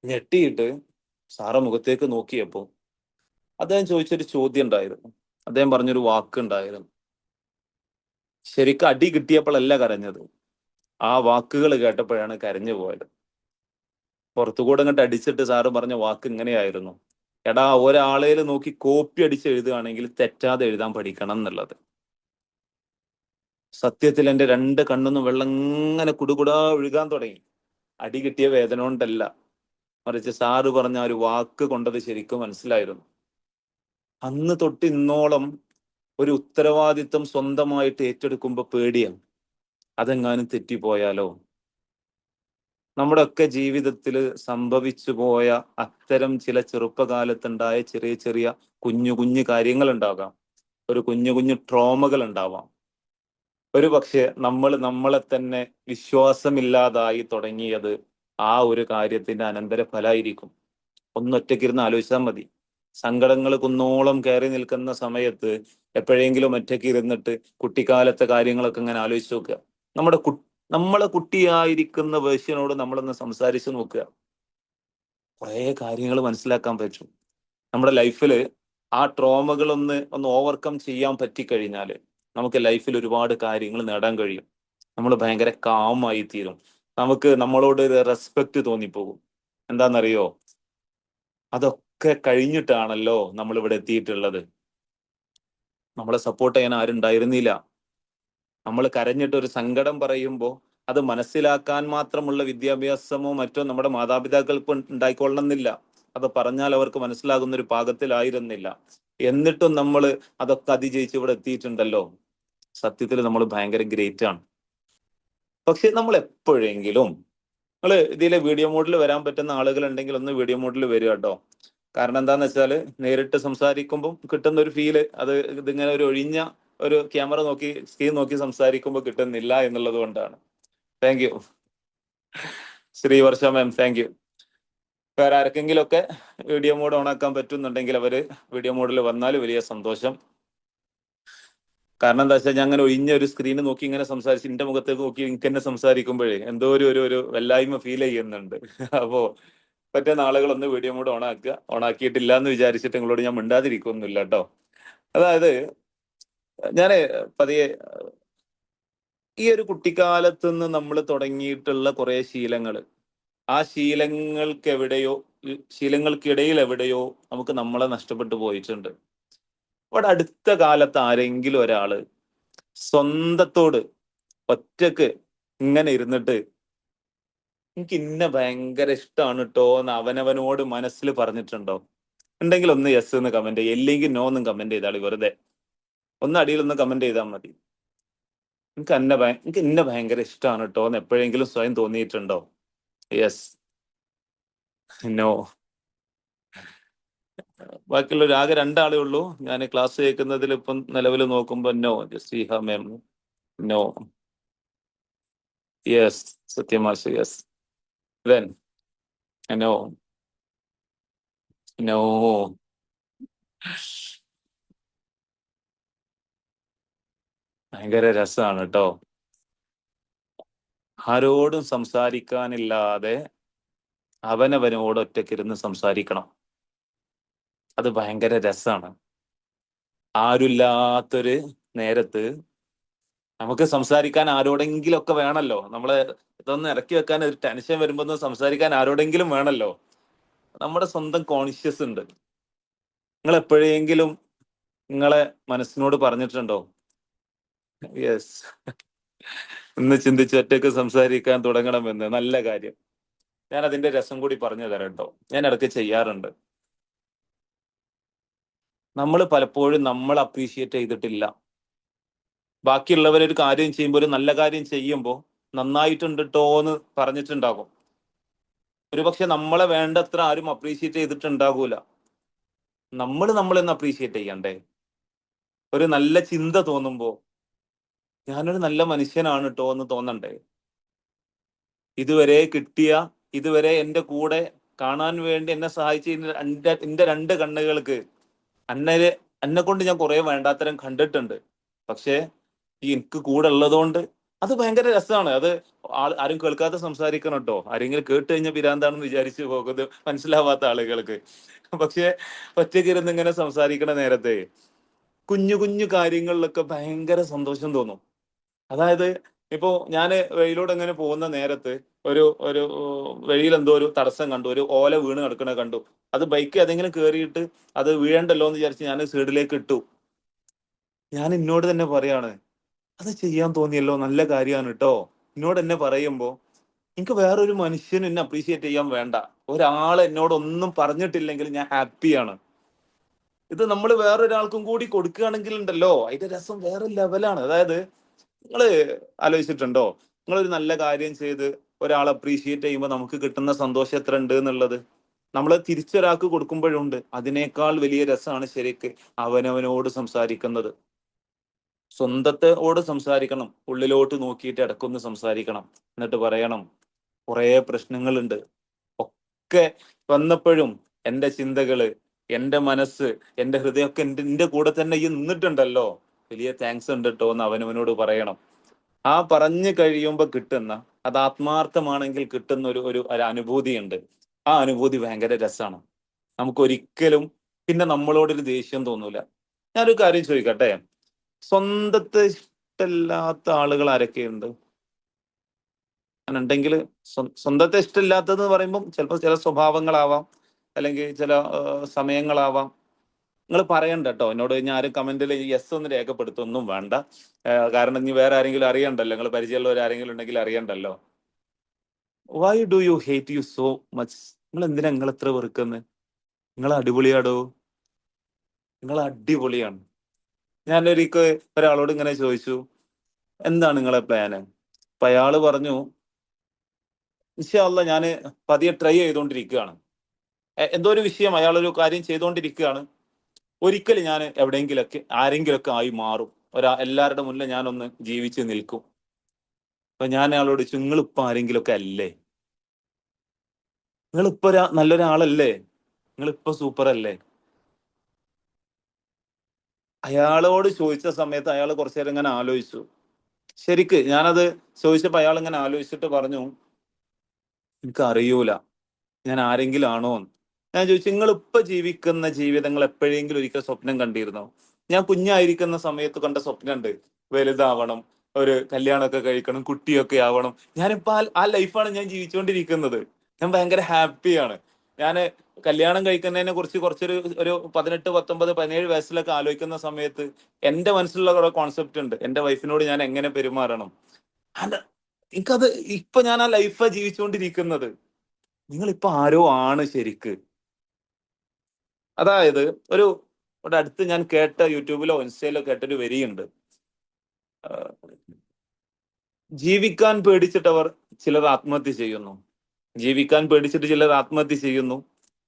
ഞെട്ടിയിട്ട് സാറ് മുഖത്തേക്ക് നോക്കിയപ്പോൾ അദ്ദേഹം ചോദിച്ചൊരു ചോദ്യം ഉണ്ടായിരുന്നു. അദ്ദേഹം പറഞ്ഞൊരു വാക്ക് ഉണ്ടായിരുന്നു. ശരിക്കും അടി കിട്ടിയപ്പോഴല്ല കരഞ്ഞത്, ആ വാക്കുകൾ കേട്ടപ്പോഴാണ് കരഞ്ഞു പോയത്. പുറത്തുകൂടെ അങ്ങോട്ട് അടിച്ചിട്ട് സാറ് പറഞ്ഞ വാക്ക് ഇങ്ങനെയായിരുന്നു, എടാ ഒരാളേല് നോക്കി കോപ്പി അടിച്ച് എഴുതുകയാണെങ്കിൽ തെറ്റാതെ എഴുതാൻ പഠിക്കണം എന്നുള്ളത്. സത്യത്തിൽ എൻ്റെ രണ്ട് കണ്ണൊന്നും വെള്ളം ഇങ്ങനെ കുടുകുടാ ഒഴുകാൻ തുടങ്ങി. അടി കിട്ടിയ വേദന കൊണ്ടല്ല, മറിച്ച് സാറ് പറഞ്ഞ ഒരു വാക്ക് കൊണ്ടത് ശരിക്കും മനസ്സിലായിരുന്നു. അന്ന് തൊട്ട് ഇന്നോളം ഒരു ഉത്തരവാദിത്വം സ്വന്തമായിട്ട് ഏറ്റെടുക്കുമ്പോൾ പേടിയാണ്, അതെങ്ങാനും തെറ്റിപ്പോയാലോ. നമ്മുടെ ഒക്കെ ജീവിതത്തിൽ സംഭവിച്ചു പോയ അത്തരം ചില ചെറുപ്പകാലത്തുണ്ടായ ചെറിയ ചെറിയ കുഞ്ഞു കുഞ്ഞു കാര്യങ്ങൾ ഉണ്ടാകാം, ഒരു കുഞ്ഞു കുഞ്ഞു ട്രോമകൾ ഉണ്ടാവാം. ഒരു പക്ഷെ നമ്മൾ നമ്മളെ തന്നെ വിശ്വാസമില്ലാതായി തുടങ്ങിയത് ആ ഒരു കാര്യത്തിന്റെ അനന്തരഫലമായിരിക്കും. ഒന്നൊറ്റയ്ക്കിരുന്ന് ആലോചിച്ചാൽ മതി. സങ്കടങ്ങൾ കുന്നോളം കയറി നിൽക്കുന്ന സമയത്ത് എപ്പോഴെങ്കിലും ഒറ്റയ്ക്ക് ഇരുന്നിട്ട് കുട്ടിക്കാലത്തെ കാര്യങ്ങളൊക്കെ ഇങ്ങനെ ആലോചിച്ച് നോക്കുക. നമ്മളെ കുട്ടിയായിരിക്കുന്ന വേർഷനോട് നമ്മളൊന്ന് സംസാരിച്ച് നോക്കുക. കുറേ കാര്യങ്ങൾ മനസ്സിലാക്കാൻ പറ്റും. നമ്മുടെ ലൈഫിൽ ആ ട്രോമകൾ ഒന്ന് ഓവർകം ചെയ്യാൻ പറ്റിക്കഴിഞ്ഞാൽ നമുക്ക് ലൈഫിൽ ഒരുപാട് കാര്യങ്ങൾ നേടാൻ കഴിയും. നമ്മൾ ഭയങ്കര കാമായി തീരും. നമുക്ക് നമ്മളോട് ഒരു റെസ്പെക്ട് തോന്നിപ്പോകും. എന്താണെന്നറിയോ, അതൊക്കെ കഴിഞ്ഞിട്ടാണല്ലോ നമ്മൾ ഇവിടെ എത്തിയിട്ടുള്ളത്. നമ്മളെ സപ്പോർട്ട് ചെയ്യാൻ ആരുണ്ടായിരുന്നില്ല. നമ്മൾ കരഞ്ഞിട്ട് ഒരു സങ്കടം പറയുമ്പോൾ അത് മനസ്സിലാക്കാൻ മാത്രമുള്ള വിദ്യാഭ്യാസമോ മറ്റോ നമ്മുടെ മാതാപിതാക്കൾക്ക് ഉണ്ടായിക്കൊള്ളണമെന്നില്ല. അത് പറഞ്ഞാൽ അവർക്ക് മനസ്സിലാകുന്ന ഒരു പാകത്തിലായിരുന്നില്ല. എന്നിട്ടും നമ്മൾ അതൊക്കെ അതിജയിച്ച് ഇവിടെ എത്തിയിട്ടുണ്ടല്ലോ. സത്യത്തിൽ നമ്മൾ ഭയങ്കര ഗ്രേറ്റ് ആണ്. പക്ഷെ നമ്മൾ എപ്പോഴെങ്കിലും നിങ്ങൾ ഇതിലെ വീഡിയോ മോഡിൽ വരാൻ പറ്റുന്ന ആളുകൾ ഉണ്ടെങ്കിൽ ഒന്ന് വീഡിയോ മോഡിൽ വരിക കേട്ടോ. കാരണം എന്താന്ന് വെച്ചാൽ നേരിട്ട് സംസാരിക്കുമ്പോൾ കിട്ടുന്ന ഒരു ഫീല് അത് ഇതിങ്ങനെ ഒരു ഒഴിഞ്ഞ ഒരു ക്യാമറ നോക്കി സ്ക്രീൻ നോക്കി സംസാരിക്കുമ്പോൾ കിട്ടുന്നില്ല എന്നുള്ളത് കൊണ്ടാണ്. Thank you Sreevarsha ma'am, thank you. വേറെ ആർക്കെങ്കിലും ഒക്കെ വീഡിയോ മോഡ് ഓൺ ആക്കാൻ പറ്റുന്നുണ്ടെങ്കിൽ അവര് വീഡിയോ മോഡിൽ വന്നാൽ വലിയ സന്തോഷം. കാരണം എന്താ വെച്ചാൽ ഞാൻ അങ്ങനെ ഒഴിഞ്ഞ ഒരു സ്ക്രീന് നോക്കി ഇങ്ങനെ സംസാരിച്ച് എന്റെ മുഖത്തേക്ക് നോക്കി എനിക്ക് തന്നെ സംസാരിക്കുമ്പോഴേ എന്തോ ഒരു വല്ലായ്മ ഫീൽ ചെയ്യുന്നുണ്ട്. അപ്പോ പറ്റുന്ന ആളുകളൊന്ന് വീഡിയോ മോഡ് ഓൺ ആക്കുക. ഓൺ ആക്കിയിട്ടില്ല എന്ന് വിചാരിച്ചിട്ട് നിങ്ങളോട് ഞാൻ മിണ്ടാതിരിക്കൊന്നുമില്ല കേട്ടോ. അതായത് ഞാന് പതിയെ ഈ ഒരു കുട്ടിക്കാലത്ത് നിന്ന് നമ്മൾ തുടങ്ങിയിട്ടുള്ള കുറെ ശീലങ്ങൾ, ആ ശീലങ്ങൾക്കിടയിൽ എവിടെയോ നമുക്ക് നമ്മളെ നഷ്ടപ്പെട്ടു പോയിട്ടുണ്ട്. ഇവിടെ അടുത്ത കാലത്ത് ആരെങ്കിലും ഒരാള് സ്വന്തത്തോട് ഒറ്റക്ക് ഇങ്ങനെ ഇരുന്നിട്ട് എനിക്ക് ഇന്ന ഭയങ്കര ഇഷ്ടമാണ് കേട്ടോ എന്ന് അവനവനോട് മനസ്സിൽ പറഞ്ഞിട്ടുണ്ടോ? ഉണ്ടെങ്കിൽ ഒന്ന് യെസ് എന്ന് കമന്റ് ചെയ്യുക, ഇല്ലെങ്കിൽ നോ എന്നും കമന്റ് ചെയ്താളി. വെറുതെ ഒന്ന് അടിയിലൊന്ന് കമന്റ് ചെയ്താൽ മതി. എനിക്ക് ഇന്ന ഭയങ്കര ഇഷ്ടമാണ് കേട്ടോ എന്ന് എപ്പോഴെങ്കിലും സ്വയം തോന്നിയിട്ടുണ്ടോ? Yes, no. ബാക്കിയുള്ള ആകെ രണ്ടാളേ ഉള്ളൂ. ഞാൻ ക്ലാസ് കേൾക്കുന്നതിൽ ഇപ്പം നിലവിൽ നോക്കുമ്പോൾ no. Sreeha ma'am no. Yes, സത്യമാഷ് യെസ്. Then no, no. ഭയങ്കര രസമാണ് കേട്ടോ. ആരോടും സംസാരിക്കാനില്ലാതെ അവനവനോട് ഒറ്റക്കിരുന്ന് സംസാരിക്കണം. അത് ഭയങ്കര രസമാണ്. ആരുമില്ലാത്തൊരു നേരത്ത് നമുക്ക് സംസാരിക്കാൻ ആരോടെങ്കിലും ഒക്കെ വേണമല്ലോ. നമ്മളെ ഇതൊന്ന് ഇറക്കി വെക്കാൻ ഒരു ടെൻഷൻ വരുമ്പോ ഒന്ന് സംസാരിക്കാൻ ആരോടെങ്കിലും വേണമല്ലോ. നമ്മുടെ സ്വന്തം കോൺഷ്യസ് ഉണ്ട്. നിങ്ങൾ എപ്പോഴെങ്കിലും നിങ്ങളെ മനസ്സിനോട് പറഞ്ഞിട്ടുണ്ടോ യെസ് ഒന്ന് ചിന്തിച്ച് ഒറ്റയ്ക്ക് സംസാരിക്കാൻ തുടങ്ങണമെന്ന്? നല്ല കാര്യം. ഞാൻ അതിന്റെ രസം കൂടി പറഞ്ഞു തരാം കേട്ടോ. ഞാൻ ഇടയ്ക്ക് ചെയ്യാറുണ്ട്. നമ്മൾ പലപ്പോഴും നമ്മൾ അപ്രീഷിയേറ്റ് ചെയ്തിട്ടില്ല. ബാക്കിയുള്ളവരൊരു കാര്യം ചെയ്യുമ്പോൾ, ഒരു നല്ല കാര്യം ചെയ്യുമ്പോൾ നന്നായിട്ടുണ്ട് ട്ടോ എന്ന് പറഞ്ഞിട്ടുണ്ടാകും. ഒരുപക്ഷെ നമ്മളെ വേണ്ടത്ര ആരും അപ്രീഷിയേറ്റ് ചെയ്തിട്ടുണ്ടാകൂല. നമ്മളെന്ന് അപ്രീഷിയേറ്റ് ചെയ്യണ്ടേ? ഒരു നല്ല ചിന്ത തോന്നുമ്പോ ഞാനൊരു നല്ല മനുഷ്യനാണ് ട്ടോ എന്ന് തോന്നണ്ടേ? ഇതുവരെ എന്റെ കൂടെ കാണാൻ വേണ്ടി എന്നെ സഹായിച്ച എന്റെ രണ്ട് കണ്ണുകൾക്ക് എന്നെ കൊണ്ട് ഞാൻ കുറെ വേണ്ടാത്തരം കണ്ടിട്ടുണ്ട്. പക്ഷെ ഈ എനിക്ക് കൂടെ ഉള്ളതുകൊണ്ട് അത് ഭയങ്കര രസമാണ്. അത് ആരും കേൾക്കാതെ സംസാരിക്കണം കേട്ടോ. ആരെങ്കിലും കേട്ട് കഴിഞ്ഞ പിരാന്താണെന്ന് വിചാരിച്ചു പോകുന്നത് മനസ്സിലാവാത്ത ആളുകൾക്ക്. പക്ഷെ ഒറ്റയ്ക്കിരുന്ന് ഇങ്ങനെ സംസാരിക്കണ നേരത്തെ കുഞ്ഞു കുഞ്ഞു കാര്യങ്ങളിലൊക്കെ ഭയങ്കര സന്തോഷം തോന്നും. അതായത് ഇപ്പോ ഞാൻ വഴിയിലൂടെ ഇങ്ങനെ പോകുന്ന നേരത്ത് ഒരു ഒരു വഴിയിൽ എന്തോ ഒരു തടസ്സം കണ്ടു, ഒരു ഓല വീണ് കിടക്കണ കണ്ടു. അത് ബൈക്ക് ഏതെങ്കിലും കയറിയിട്ട് അത് വീഴണ്ടല്ലോ എന്ന് വിചാരിച്ച് ഞാൻ സൈഡിലേക്ക് ഇട്ടു. ഞാൻ എന്നോട് തന്നെ പറയാണ്, അത് ചെയ്യാൻ തോന്നിയല്ലോ, നല്ല കാര്യമാണ് കേട്ടോ. എന്നോട് എന്നെ പറയുമ്പോ എനിക്ക് വേറൊരു മനുഷ്യനും എന്നെ അപ്രീഷിയേറ്റ് ചെയ്യാൻ വേണ്ട. ഒരാൾ എന്നോട് ഒന്നും പറഞ്ഞിട്ടില്ലെങ്കിൽ ഞാൻ ഹാപ്പിയാണ്. ഇത് നമ്മൾ വേറൊരാൾക്കും കൂടി കൊടുക്കുകയാണെങ്കിൽ ഉണ്ടല്ലോ, അതിന്റെ രസം വേറെ ലെവലാണ്. അതായത് നിങ്ങൾ ആലോചിച്ചിട്ടുണ്ടോ, നിങ്ങളൊരു നല്ല കാര്യം ചെയ്ത് ഒരാൾ അപ്രീഷിയേറ്റ് ചെയ്യുമ്പോൾ നമുക്ക് കിട്ടുന്ന സന്തോഷം എത്ര ഉണ്ട് എന്നുള്ളത്. നമ്മൾ തിരിച്ചൊരാൾക്ക് കൊടുക്കുമ്പോഴുണ്ട്. അതിനേക്കാൾ വലിയ രസമാണ് ശരിക്ക് അവനവനോട് സംസാരിക്കുന്നത്. സ്വന്തത്തോട് സംസാരിക്കണം, ഉള്ളിലോട്ട് നോക്കിയിട്ട് ഇടക്കൊന്ന് സംസാരിക്കണം. എന്നിട്ട് പറയണം, കുറേ പ്രശ്നങ്ങളുണ്ട്, ഒക്കെ വന്നപ്പോഴും എൻ്റെ ചിന്തകള്, എൻ്റെ മനസ്സ്, എൻ്റെ ഹൃദയമൊക്കെ എൻ്റെ കൂടെ തന്നെ ഈ നിന്നിട്ടുണ്ടല്ലോ, വലിയ താങ്ക്സ് ഉണ്ട് കേട്ടോ എന്ന് അവനവനോട് പറയണം. ആ പറഞ്ഞു കഴിയുമ്പോൾ കിട്ടുന്ന, അത് ആത്മാർത്ഥമാണെങ്കിൽ കിട്ടുന്ന ഒരു അനുഭൂതിയുണ്ട്. ആ അനുഭൂതി ഭയങ്കര രസമാണ്. നമുക്കൊരിക്കലും പിന്നെ നമ്മളോടൊരു ദേഷ്യം തോന്നൂല. ഞാനൊരു കാര്യം ചോദിക്കട്ടെ, സ്വന്തത്തെ ഇഷ്ടമില്ലാത്ത ആളുകൾ ആരൊക്കെയുണ്ട്? ഉണ്ടെങ്കിൽ സ്വന്തത്തെ ഇഷ്ടമില്ലാത്തത് എന്ന് പറയുമ്പോൾ ചിലപ്പോൾ ചില സ്വഭാവങ്ങളാവാം, അല്ലെങ്കിൽ ചില സമയങ്ങളാവാം. നിങ്ങൾ പറയണ്ട കേട്ടോ എന്നോട്. ഞാൻ ആരും കമന്റിൽ യെസ് ഒന്ന് രേഖപ്പെടുത്തൊന്നും വേണ്ട. കാരണം ഇനി വേറെ ആരെങ്കിലും അറിയണ്ടല്ലോ, നിങ്ങൾ പരിചയമുള്ളവർ ആരെങ്കിലും ഉണ്ടെങ്കിൽ അറിയണ്ടല്ലോ. Why do you hate you so much? നിങ്ങൾ എന്തിനാ നിങ്ങൾ എത്ര വെറുക്കുന്നത്? നിങ്ങൾ അടിപൊളിയാടോ, നിങ്ങൾ അടിപൊളിയാണ്. ഞാനൊരിക്കൽ ഒരാളോട് ഇങ്ങനെ ചോദിച്ചു, എന്താണ് നിങ്ങളെ പ്ലാന്? അപ്പൊ അയാള് പറഞ്ഞു, ഇൻഷാ അള്ളാ ഞാൻ പതിയെ ട്രൈ ചെയ്തുകൊണ്ടിരിക്കുകയാണ്. എന്തോ ഒരു വിഷയം, അയാളൊരു കാര്യം ചെയ്തുകൊണ്ടിരിക്കുകയാണ്. ഒരിക്കലും ഞാൻ എവിടെയെങ്കിലൊക്കെ ആരെങ്കിലൊക്കെ ആയി മാറും, എല്ലാവരുടെ മുന്നിൽ ഞാനൊന്ന് ജീവിച്ച് നിൽക്കും. അപ്പൊ ഞാൻ അയാളോട് ചോദിച്ചു, നിങ്ങളിപ്പോ ആരെങ്കിലൊക്കെ അല്ലേ? നിങ്ങളിപ്പോ നല്ലൊരാളല്ലേ? നിങ്ങളിപ്പോ സൂപ്പർ അല്ലേ? അയാളോട് ചോദിച്ച സമയത്ത് അയാൾ കുറച്ചു നേരം ഇങ്ങനെ ആലോചിച്ചു. ശരിക്ക് ഞാനത് ചോദിച്ചപ്പോ അയാൾ ഇങ്ങനെ ആലോചിച്ചിട്ട് പറഞ്ഞു, എനിക്ക് അറിയൂല ഞാൻ ആരെങ്കിലും ആണോ എന്ന്. ഞാൻ ചോദിച്ചു, നിങ്ങൾ ഇപ്പൊ ജീവിക്കുന്ന ജീവിതങ്ങൾ എപ്പോഴെങ്കിലും ഒരിക്കൽ സ്വപ്നം കണ്ടിരുന്നോ? ഞാൻ കുഞ്ഞായിരിക്കുന്ന സമയത്ത് കണ്ട സ്വപ്നമുണ്ട്, വലുതാവണം, ഒരു കല്യാണമൊക്കെ കഴിക്കണം, കുട്ടിയൊക്കെ ആവണം. ഞാനിപ്പോ ആ ലൈഫാണ് ഞാൻ ജീവിച്ചുകൊണ്ടിരിക്കുന്നത്. ഞാൻ ഭയങ്കര ഹാപ്പിയാണ്. ഞാൻ കല്യാണം കഴിക്കുന്നതിനെ കുറിച്ച് ഒരു 18, 19, 17 വയസ്സിലൊക്കെ ആലോചിക്കുന്ന സമയത്ത് എന്റെ മനസ്സിലുള്ള കുറെ കോൺസെപ്റ്റ് ഉണ്ട്. എന്റെ വൈഫിനോട് ഞാൻ എങ്ങനെ പെരുമാറണം. അത് എനിക്കത് ഇപ്പൊ ഞാൻ ആ ലൈഫാ ജീവിച്ചുകൊണ്ടിരിക്കുന്നത്. നിങ്ങൾ ഇപ്പൊ ആരോ ആണ് ശരിക്ക്. അതായത് ഒരു ഇവിടെ അടുത്ത് ഞാൻ കേട്ട, യൂട്യൂബിലോ ഇൻസ്റ്റയിലോ കേട്ടൊരു വരിയുണ്ട്. ജീവിക്കാൻ പേടിച്ചിട്ടവർ ചിലർ ആത്മഹത്യ ചെയ്യുന്നു, ജീവിക്കാൻ പേടിച്ചിട്ട് ചിലർ ആത്മഹത്യ ചെയ്യുന്നു,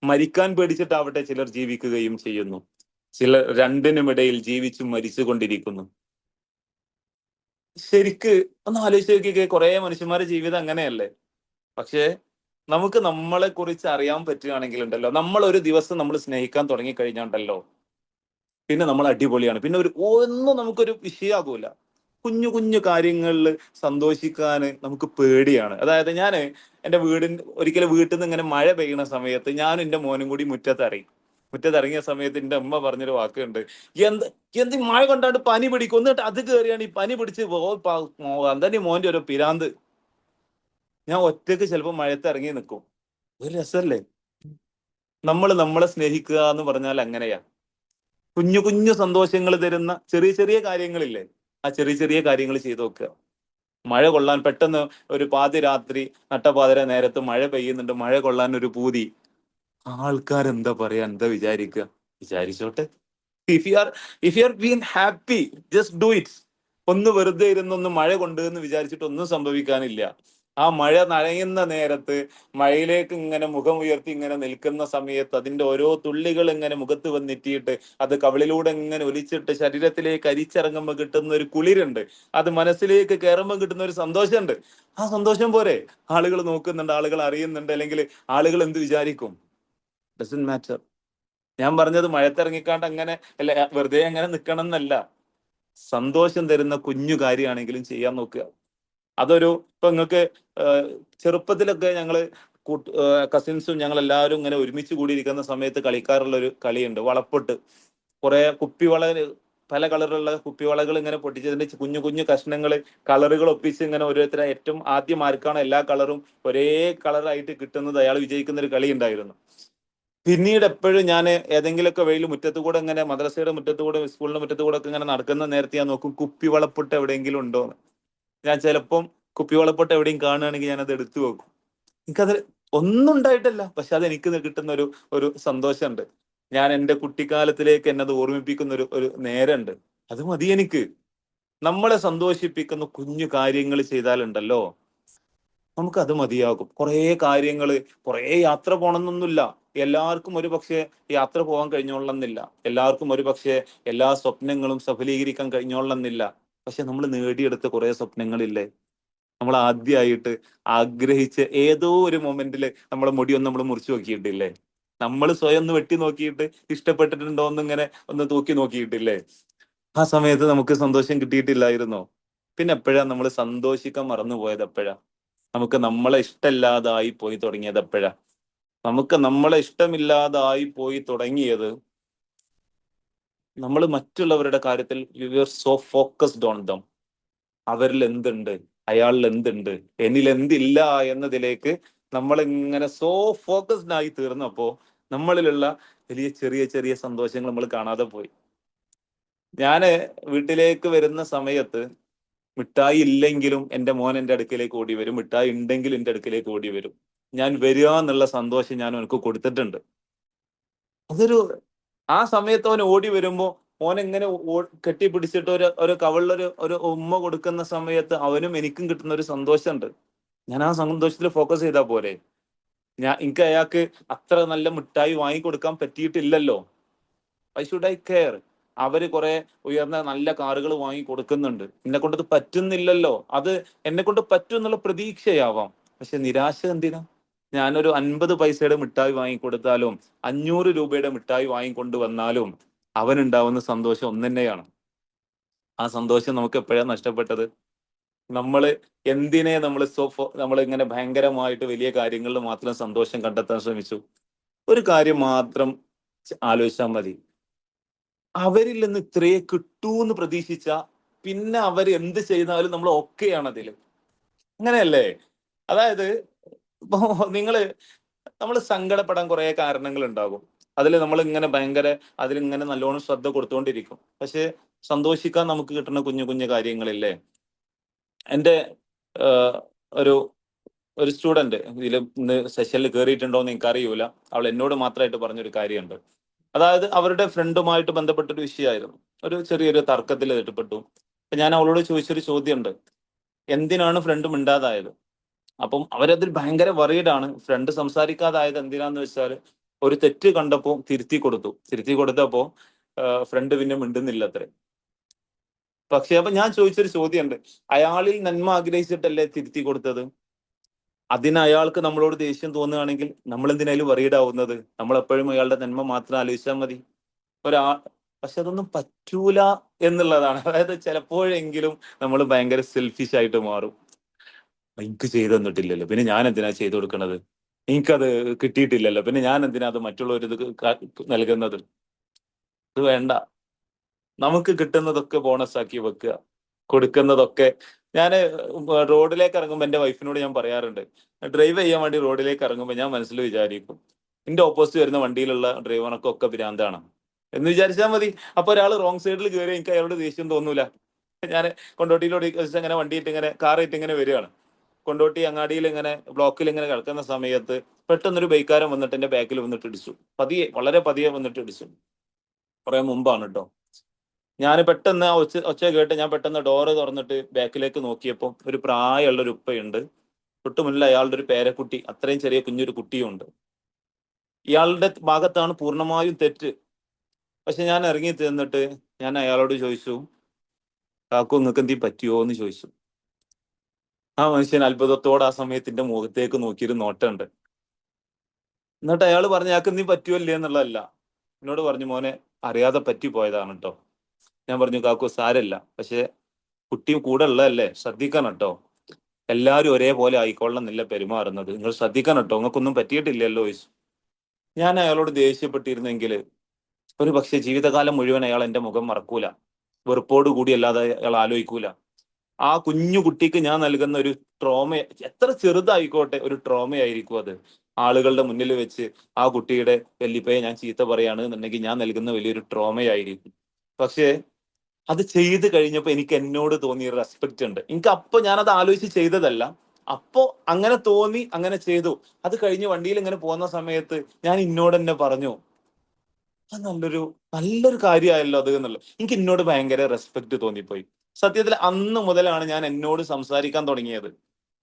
മരിക്കാൻ പേടിച്ചിട്ടാവട്ടെ ചിലർ ജീവിക്കുകയും ചെയ്യുന്നു, ചിലർ രണ്ടിനുമിടയിൽ ജീവിച്ചും മരിച്ചു കൊണ്ടിരിക്കുന്നു. ശരിക്ക് ഒന്ന് ആലോചിച്ച് നോക്കിക്കേ, കുറെ മനുഷ്യന്മാരുടെ ജീവിതം അങ്ങനെയല്ലേ? പക്ഷേ നമുക്ക് നമ്മളെ കുറിച്ച് അറിയാൻ പറ്റുകയാണെങ്കിൽ ഉണ്ടല്ലോ, നമ്മൾ ഒരു ദിവസം നമ്മൾ സ്നേഹിക്കാൻ തുടങ്ങി കഴിഞ്ഞാണ്ടല്ലോ, പിന്നെ നമ്മൾ അടിപൊളിയാണ്. പിന്നെ ഒന്നും നമുക്കൊരു വിഷയമാകൂല. കുഞ്ഞു കുഞ്ഞു കാര്യങ്ങളിൽ സന്തോഷിക്കാൻ നമുക്ക് പേടിയാണ്. അതായത് ഞാൻ എൻ്റെ ഒരിക്കലും വീട്ടിൽ നിന്ന് ഇങ്ങനെ മഴ പെയ്യുന്ന സമയത്ത് ഞാൻ എൻ്റെ മോനും കൂടി മുറ്റത്തിറങ്ങിയ സമയത്ത് എൻ്റെ അമ്മ പറഞ്ഞൊരു വാക്കുണ്ട്, എന്ത് എന്ത് മഴ കൊണ്ടാണ്ട് പനി പിടിക്കും, എന്നിട്ട് അത് കയറിയാണ് ഈ പനി പിടിച്ച് എന്താ മോന്റെ ഒരു പിരാന്ത്. ഞാൻ ഒറ്റക്ക് ചിലപ്പോൾ മഴയത്ത് ഇറങ്ങി നിൽക്കും. ഒരു രസല്ലേ? നമ്മളെ സ്നേഹിക്കുക എന്ന് പറഞ്ഞാൽ അങ്ങനെയാ. കുഞ്ഞു കുഞ്ഞു സന്തോഷങ്ങൾ തരുന്ന ചെറിയ ചെറിയ കാര്യങ്ങളില്ലേ, ആ ചെറിയ ചെറിയ കാര്യങ്ങൾ ചെയ്തു നോക്കുക. മഴ കൊള്ളാൻ പെട്ടെന്ന് ഒരു പാതിരാത്രി, നട്ടപാതിര നേരത്ത് മഴ പെയ്യുന്നുണ്ട്, മഴ കൊള്ളാൻ ഒരു പൂതി. ആൾക്കാരെന്താ പറയാ, എന്താ വിചാരിക്കുക? വിചാരിച്ചോട്ടെ. If you are been happy, just do it. ഒന്ന് വെറുതെ ഇരുന്നൊന്ന് മഴ കൊണ്ട് എന്ന് വിചാരിച്ചിട്ട് ഒന്നും സംഭവിക്കാനില്ല. ആ മഴ നനയുന്ന നേരത്ത്, മഴയിലേക്ക് ഇങ്ങനെ മുഖം ഉയർത്തി ഇങ്ങനെ നിൽക്കുന്ന സമയത്ത് അതിന്റെ ഓരോ തുള്ളികൾ ഇങ്ങനെ മുഖത്ത് വന്നെത്തിയിട്ട് അത് കവിളിലൂടെ ഇങ്ങനെ ഒലിച്ചിട്ട് ശരീരത്തിലേക്ക് അരിച്ചിറങ്ങുമ്പോൾ കിട്ടുന്ന ഒരു കുളിരുണ്ട്, അത് മനസ്സിലേക്ക് കയറുമ്പോൾ കിട്ടുന്ന ഒരു സന്തോഷമുണ്ട്. ആ സന്തോഷം പോരെ? ആളുകൾ നോക്കുന്നുണ്ട്, ആളുകൾ അറിയുന്നുണ്ട്, അല്ലെങ്കിൽ ആളുകൾ എന്ത് വിചാരിക്കും? Doesn't matter. ഞാൻ പറഞ്ഞത് മഴത്തിറങ്ങിക്കാണ്ട് അങ്ങനെ അല്ല, വെറുതെ അങ്ങനെ നിൽക്കണം എന്നല്ല. സന്തോഷം തരുന്ന കുഞ്ഞു കാര്യമാണെങ്കിലും ചെയ്യാൻ നോക്കുക. ഇപ്പൊ നിങ്ങൾക്ക് ചെറുപ്പത്തിലൊക്കെ ഞങ്ങള് കസിൻസും ഞങ്ങൾ എല്ലാവരും ഇങ്ങനെ ഒരുമിച്ച് കൂടിയിരിക്കുന്ന സമയത്ത് കളിക്കാറുള്ള ഒരു കളിയുണ്ട്, വളപ്പൊട്ട്. കുറെ കുപ്പിവള പല കളറുള്ള കുപ്പിവളകൾ ഇങ്ങനെ പൊട്ടിച്ചതിന്റെ കുഞ്ഞു കുഞ്ഞു കഷ്ണങ്ങൾ കളറുകൾ ഒപ്പിച്ച് ഇങ്ങനെ ഓരോരുത്തരെ ഏറ്റവും ആദ്യം ആർക്കാണ് എല്ലാ കളറും ഒരേ കളറായിട്ട് കിട്ടുന്നത് അയാൾ വിജയിക്കുന്ന ഒരു കളി ഉണ്ടായിരുന്നു. പിന്നീട് എപ്പോഴും ഞാൻ ഏതെങ്കിലുമൊക്കെ വെയിൽ മുറ്റത്ത് കൂടെ ഇങ്ങനെ മദ്രസയുടെ മുറ്റത്ത് കൂടെ സ്കൂളിന്റെ മുറ്റത്ത് കൂടെ ഒക്കെ ഇങ്ങനെ നടക്കുന്ന നേരത്തെ ഞാൻ നോക്കും കുപ്പിവളപ്പൊട്ട് എവിടെയെങ്കിലും ഉണ്ടോ എന്ന്. ഞാൻ ചിലപ്പം കുപ്പിവളപ്പൊട്ട് എവിടെയും കാണുകയാണെങ്കിൽ ഞാൻ അത് എടുത്തു വെക്കും. എനിക്കത് ഒന്നും ഉണ്ടായിട്ടല്ല, പക്ഷെ അത് എനിക്ക് കിട്ടുന്ന ഒരു സന്തോഷമുണ്ട്. ഞാൻ എൻ്റെ കുട്ടിക്കാലത്തിലേക്ക് എന്നെ അത് ഓർമ്മിപ്പിക്കുന്ന ഒരു നേരമുണ്ട്. അത് മതി എനിക്ക്. നമ്മളെ സന്തോഷിപ്പിക്കുന്ന കുഞ്ഞു കാര്യങ്ങൾ ചെയ്താലുണ്ടല്ലോ നമുക്കത് മതിയാകും. കുറേ കാര്യങ്ങൾ, കുറേ യാത്ര പോകണമെന്നൊന്നുമില്ല. എല്ലാവർക്കും ഒരു പക്ഷേ യാത്ര പോകാൻ കഴിഞ്ഞോളണമെന്നില്ല. എല്ലാവർക്കും ഒരു പക്ഷേ എല്ലാ സ്വപ്നങ്ങളും സഫലീകരിക്കാൻ കഴിഞ്ഞോളണമെന്നില്ല. പക്ഷെ നമ്മൾ നേടിയെടുത്ത കുറേ സ്വപ്നങ്ങളില്ലേ, നമ്മൾ ആദ്യമായിട്ട് ആഗ്രഹിച്ച് ഏതോ ഒരു മൊമെന്റിൽ നമ്മളെ മുടിയൊന്ന് നമ്മൾ മുറിച്ചു നോക്കിയിട്ടില്ലേ, നമ്മൾ സ്വയം ഒന്ന് വെട്ടി നോക്കിയിട്ട് ഇഷ്ടപ്പെട്ടിട്ടുണ്ടോ എന്ന് ഇങ്ങനെ ഒന്ന് തൂക്കി നോക്കിയിട്ടില്ലേ, ആ സമയത്ത് നമുക്ക് സന്തോഷം കിട്ടിയിട്ടില്ലായിരുന്നോ? പിന്നെ എപ്പോഴാ നമ്മൾ സന്തോഷിക്കാൻ മറന്നുപോയത്? എപ്പോഴാ നമുക്ക് നമ്മളെ ഇഷ്ടമില്ലാതായി പോയി തുടങ്ങിയത്? എപ്പോഴാ നമുക്ക് നമ്മളെ ഇഷ്ടമില്ലാതായി പോയി തുടങ്ങിയത്? നമ്മൾ മറ്റുള്ളവരുടെ കാര്യത്തിൽ you are so focused on them. അവരിൽ എന്തുണ്ട്, അയാളിൽ എന്തുണ്ട്, എന്നിൽ എന്തില്ല എന്നതിലേക്ക് നമ്മൾ ഇങ്ങനെ സോ ഫോക്കസ്ഡ് ആയി തീർന്നപ്പോ നമ്മളിലുള്ള വലിയ ചെറിയ ചെറിയ സന്തോഷങ്ങൾ നമ്മൾ കാണാതെ പോയി. ഞാന് വീട്ടിലേക്ക് വരുന്ന സമയത്ത് മിഠായി ഇല്ലെങ്കിലും എൻ്റെ മോൻ എൻ്റെ അടുക്കലേക്ക് ഓടി വരും, മിഠായി ഉണ്ടെങ്കിലും എൻ്റെ അടുക്കലേക്ക് ഓടി വരും. ഞാൻ വരിക എന്നുള്ള സന്തോഷം ഞാൻ അവനക്ക് കൊടുത്തിട്ടുണ്ട്. അതൊരു ആ സമയത്ത് അവൻ ഓടി വരുമ്പോ മോൻ എങ്ങനെ കെട്ടിപ്പിടിച്ചിട്ട് ഒരു കവളിലൊരു ഒരു ഉമ്മ കൊടുക്കുന്ന സമയത്ത് അവനും എനിക്കും കിട്ടുന്ന ഒരു സന്തോഷമുണ്ട്. ഞാൻ ആ സന്തോഷത്തിൽ ഫോക്കസ് ചെയ്താൽ പോരെ? എനിക്ക് അയാൾക്ക് അത്ര നല്ല മിഠായി വാങ്ങിക്കൊടുക്കാൻ പറ്റിയിട്ടില്ലല്ലോ. Why should I care? അവര് കുറെ ഉയർന്ന നല്ല കാറുകൾ വാങ്ങി കൊടുക്കുന്നുണ്ട്, എന്നെ കൊണ്ട് അത് പറ്റുന്നില്ലല്ലോ. അത് എന്നെ കൊണ്ട് പറ്റും എന്നുള്ള പ്രതീക്ഷയാവാം, പക്ഷെ നിരാശ എന്തിനാ? ഞാനൊരു 50 പൈസയുടെ മിഠായി വാങ്ങിക്കൊടുത്താലും 500 രൂപയുടെ മിഠായി വാങ്ങിക്കൊണ്ട് വന്നാലും അവനുണ്ടാവുന്ന സന്തോഷം ഒന്ന് തന്നെയാണ്. ആ സന്തോഷം നമുക്ക് എപ്പോഴാണ് നഷ്ടപ്പെട്ടത്? നമ്മള് എന്തിനെ നമ്മൾ ഇങ്ങനെ ഭയങ്കരമായിട്ട് വലിയ കാര്യങ്ങളിൽ മാത്രം സന്തോഷം കണ്ടെത്താൻ ശ്രമിച്ചു? ഒരു കാര്യം മാത്രം ആലോചിച്ചാൽ മതി. അവരിൽ നിന്ന് ഇത്രയേ കിട്ടൂന്ന് പ്രതീക്ഷിച്ച പിന്നെ അവർ എന്ത് ചെയ്താലും നമ്മൾ ഓക്കെയാണ് അതിൽ. അങ്ങനെയല്ലേ? അതായത് ഇപ്പൊ നമ്മൾ സങ്കടപ്പെടാൻ കുറെ കാരണങ്ങൾ ഉണ്ടാകും. അതിൽ നമ്മൾ ഇങ്ങനെ അതിലിങ്ങനെ നല്ലോണം ശ്രദ്ധ കൊടുത്തുകൊണ്ടിരിക്കും. പക്ഷെ സന്തോഷിക്കാൻ നമുക്ക് കിട്ടുന്ന കുഞ്ഞു കുഞ്ഞു കാര്യങ്ങളില്ലേ? എൻ്റെ ഒരു ഒരു സ്റ്റുഡന്റ് ഇതിൽ ഇന്ന് സെഷനിൽ കയറിയിട്ടുണ്ടോ എന്ന് എനിക്ക് അറിയൂല. അവൾ എന്നോട് മാത്രമായിട്ട് പറഞ്ഞൊരു കാര്യമുണ്ട്. അതായത് അവരുടെ ഫ്രണ്ടുമായിട്ട് ബന്ധപ്പെട്ടൊരു വിഷയമായിരുന്നു. ഒരു ചെറിയൊരു തർക്കത്തിൽ ഏർപ്പെട്ടു. അപ്പൊ ഞാൻ അവളോട് ചോദിച്ചൊരു ചോദ്യമുണ്ട്, എന്തിനാണ് ഫ്രണ്ട് മിണ്ടാതായത്? അപ്പം അവരതിൽ ഭയങ്കര വറീഡാണ്. ഫ്രണ്ട് സംസാരിക്കാതായത് എന്തിനാന്ന് വെച്ചാൽ ഒരു തെറ്റ് കണ്ടപ്പോൾ തിരുത്തി കൊടുത്തപ്പോ ഫ്രണ്ട് പിന്നെ മിണ്ടുന്നില്ല അത്രേ. പക്ഷെ അപ്പൊ ഞാൻ ചോദിച്ചൊരു ചോദ്യമുണ്ട്, അയാളിൽ നന്മ ആഗ്രഹിച്ചിട്ടല്ലേ തിരുത്തി കൊടുത്തത്? അതിന് അയാൾക്ക് നമ്മളോട് ദേഷ്യം തോന്നുകയാണെങ്കിൽ നമ്മൾ എന്തിനായാലും വറീഡ് ആവുന്നത്? നമ്മൾ എപ്പോഴും അയാളുടെ നന്മ മാത്രം ആലോചിച്ചാൽ മതി. പക്ഷെ അതൊന്നും പറ്റൂല എന്നുള്ളതാണ്. അതായത് ചിലപ്പോഴെങ്കിലും നമ്മൾ ഭയങ്കര സെൽഫിഷ് ആയിട്ട് മാറും. എനിക്ക് ചെയ്തു തന്നിട്ടില്ലല്ലോ, പിന്നെ ഞാൻ എന്തിനാ ചെയ്തു കൊടുക്കണത്? എനിക്കത് കിട്ടിയിട്ടില്ലല്ലോ, പിന്നെ ഞാൻ എന്തിനാ അത് മറ്റുള്ളവർ നൽകുന്നത്? അത് വേണ്ട. നമുക്ക് കിട്ടുന്നതൊക്കെ ബോണസ് ആക്കി വെക്കുക. കൊടുക്കുന്നതൊക്കെ ഞാൻ റോഡിലേക്ക് ഇറങ്ങുമ്പോൾ എൻ്റെ വൈഫിനോട് ഞാൻ പറയാറുണ്ട്, ഡ്രൈവ് ചെയ്യാൻ വേണ്ടി റോഡിലേക്ക് ഇറങ്ങുമ്പോൾ ഞാൻ മനസ്സിൽ വിചാരിക്കും, എൻ്റെ ഓപ്പോസിറ്റ് വരുന്ന വണ്ടിയിലുള്ള ഡ്രൈവർക്കൊക്കെ ഭ്രാന്താണ് എന്ന് വിചാരിച്ചാൽ മതി. അപ്പൊ ഒരാൾ റോങ് സൈഡിൽ കയറി എനിക്ക് അയാളോട് ദേഷ്യം തോന്നൂല. ഞാൻ കൊണ്ടോട്ടിയിലൂടെ ഇങ്ങനെ വണ്ടിയിട്ട് ഇങ്ങനെ കാറായിട്ട് ഇങ്ങനെ വരികയാണ്. കൊണ്ടോട്ടി അങ്ങാടിയിൽ ഇങ്ങനെ ബ്ലോക്കിൽ ഇങ്ങനെ കിടക്കുന്ന സമയത്ത് പെട്ടെന്നൊരു ബൈക്കാരൻ വന്നിട്ട് എൻ്റെ ബാക്കിൽ വന്നിട്ട് ഇടിച്ചു. വളരെ പതിയെ വന്നിട്ട് ഇടിച്ചു. കുറെ മുമ്പാണ് കേട്ടോ. ഞാൻ പെട്ടെന്ന് ആ ഒച്ച കേട്ട് ഞാൻ പെട്ടെന്ന് ഡോറ് തുറന്നിട്ട് ബാക്കിലേക്ക് നോക്കിയപ്പോൾ ഒരു പ്രായമുള്ള ഒരു ഉപ്പയുണ്ട്. തൊട്ട് മുന്നിൽ അയാളുടെ ഒരു പേരക്കുട്ടി, അത്രയും ചെറിയ കുഞ്ഞൊരു കുട്ടിയും ഉണ്ട്. ഇയാളുടെ ഭാഗത്താണ് പൂർണ്ണമായും തെറ്റ്. പക്ഷെ ഞാൻ ഇറങ്ങി ചെന്നിട്ട് ഞാൻ അയാളോട് ചോദിച്ചു, കാക്കു നിങ്ങൾക്ക് എന്തെങ്കിലും പറ്റിയോ എന്ന് ചോദിച്ചു. ആ മനുഷ്യൻ അത്ഭുതത്തോടെ ആ സമയത്തിന്റെ മുഖത്തേക്ക് നോക്കിയൊരു നോട്ടമുണ്ട്. എന്നിട്ട് അയാൾ പറഞ്ഞു, അയാൾക്ക് എന്തെങ്കിലും പറ്റുമല്ലേ എന്നുള്ളതല്ല, എന്നോട് പറഞ്ഞു, മോനെ അറിയാതെ പറ്റിപ്പോയതാണ് കേട്ടോ. ഞാൻ പറഞ്ഞു, കാക്കു സാരല്ല, പക്ഷെ കുട്ടിയും കൂടെ ഉള്ളതല്ലേ, ശ്രദ്ധിക്കണം കേട്ടോ. എല്ലാവരും ഒരേപോലെ ആയിക്കൊള്ളണം എന്നില്ല പെരുമാറുന്നത്, നിങ്ങൾ ശ്രദ്ധിക്കണം കേട്ടോ, നിങ്ങൾക്കൊന്നും പറ്റിയിട്ടില്ലല്ലോ ചോദിച്ചു. ഞാൻ അയാളോട് ദേഷ്യപ്പെട്ടിരുന്നെങ്കിൽ ഒരു പക്ഷെ ജീവിതകാലം മുഴുവൻ അയാൾ എൻ്റെ മുഖം മറക്കൂല. വെറുപ്പോട് കൂടി അല്ലാതെ അയാൾ ആലോചിക്കൂല. ആ കുഞ്ഞു കുട്ടിക്ക് ഞാൻ നൽകുന്ന ഒരു ട്രോമ, എത്ര ചെറുതായിക്കോട്ടെ, ഒരു ട്രോമയായിരിക്കും അത്. ആളുകളുടെ മുന്നിൽ വെച്ച് ആ കുട്ടിയുടെ വല്യപ്പയെ ഞാൻ ചീത്ത പറയാണ് എന്നുണ്ടെങ്കിൽ ഞാൻ നൽകുന്ന വലിയൊരു ട്രോമയായിരിക്കും. പക്ഷേ അത് ചെയ്ത് കഴിഞ്ഞപ്പോ എനിക്ക് എന്നോട് തോന്നിയ റെസ്പെക്ട് ഉണ്ട്. എനിക്ക് അപ്പൊ ഞാനത് ആലോചിച്ച് ചെയ്തതല്ല, അപ്പോ അങ്ങനെ തോന്നി, അങ്ങനെ ചെയ്തു. അത് കഴിഞ്ഞ് വണ്ടിയിൽ ഇങ്ങനെ പോകുന്ന സമയത്ത് ഞാൻ എന്നോട് തന്നെ പറഞ്ഞു, അത് നല്ലൊരു കാര്യമായല്ലോ അത് എന്നുള്ളത്. എനിക്ക് എന്നോട് ഭയങ്കര റെസ്പെക്ട് തോന്നിപ്പോയി. സത്യത്തിൽ അന്ന് മുതലാണ് ഞാൻ എന്നോട് സംസാരിക്കാൻ തുടങ്ങിയത്.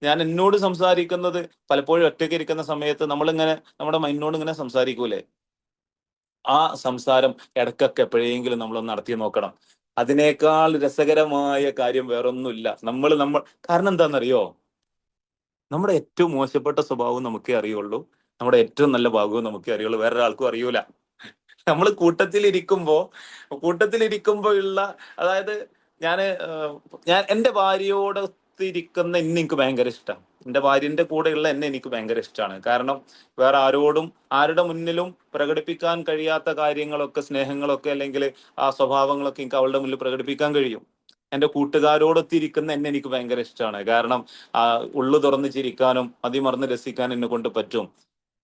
ഞാൻ എന്നോട് സംസാരിക്കുന്നത് പലപ്പോഴും ഒറ്റയ്ക്ക് ഇരിക്കുന്ന സമയത്ത് നമ്മളിങ്ങനെ നമ്മുടെ മൈൻഡിനോട് ഇങ്ങനെ സംസാരിക്കൂലേ, ആ സംസാരം ഇടയ്ക്കൊക്കെ എപ്പോഴെങ്കിലും നമ്മളൊന്ന് നടത്തി നോക്കണം. അതിനേക്കാൾ രസകരമായ കാര്യം വേറൊന്നുമില്ല. നമ്മൾ കാരണം എന്താണെന്നറിയോ, നമ്മുടെ ഏറ്റവും മോശപ്പെട്ട സ്വഭാവവും നമുക്കേ അറിയുള്ളൂ, നമ്മുടെ ഏറ്റവും നല്ല ഭാഗവും നമുക്കേ അറിയുള്ളൂ, വേറൊരാൾക്കും അറിയൂല. നമ്മൾ കൂട്ടത്തിലിരിക്കുമ്പോ ഉള്ള, അതായത് ഞാന് ഞാൻ എന്റെ ഭാര്യയോടൊത്തിരിക്കുന്ന എന്നെ എനിക്ക് ഭയങ്കര ഇഷ്ടമാണ്. എന്റെ ഭാര്യന്റെ കൂടെയുള്ള എന്നെ എനിക്ക് ഭയങ്കര ഇഷ്ടമാണ്. കാരണം വേറെ ആരോടും, ആരുടെ മുന്നിലും പ്രകടിപ്പിക്കാൻ കഴിയാത്ത കാര്യങ്ങളൊക്കെ, സ്നേഹങ്ങളൊക്കെ, അല്ലെങ്കിൽ ആ സ്വഭാവങ്ങളൊക്കെ എനിക്ക് അവളുടെ മുന്നിൽ പ്രകടിപ്പിക്കാൻ കഴിയും. എന്റെ കൂട്ടുകാരോടൊത്തിരിക്കുന്ന എന്നെ എനിക്ക് ഭയങ്കര ഇഷ്ടമാണ്. കാരണം ആ ഉള്ളു തുറന്ന് ചിരിക്കാനും അതിമറന്ന് രസിക്കാനും എന്നെ കൊണ്ട് പറ്റും.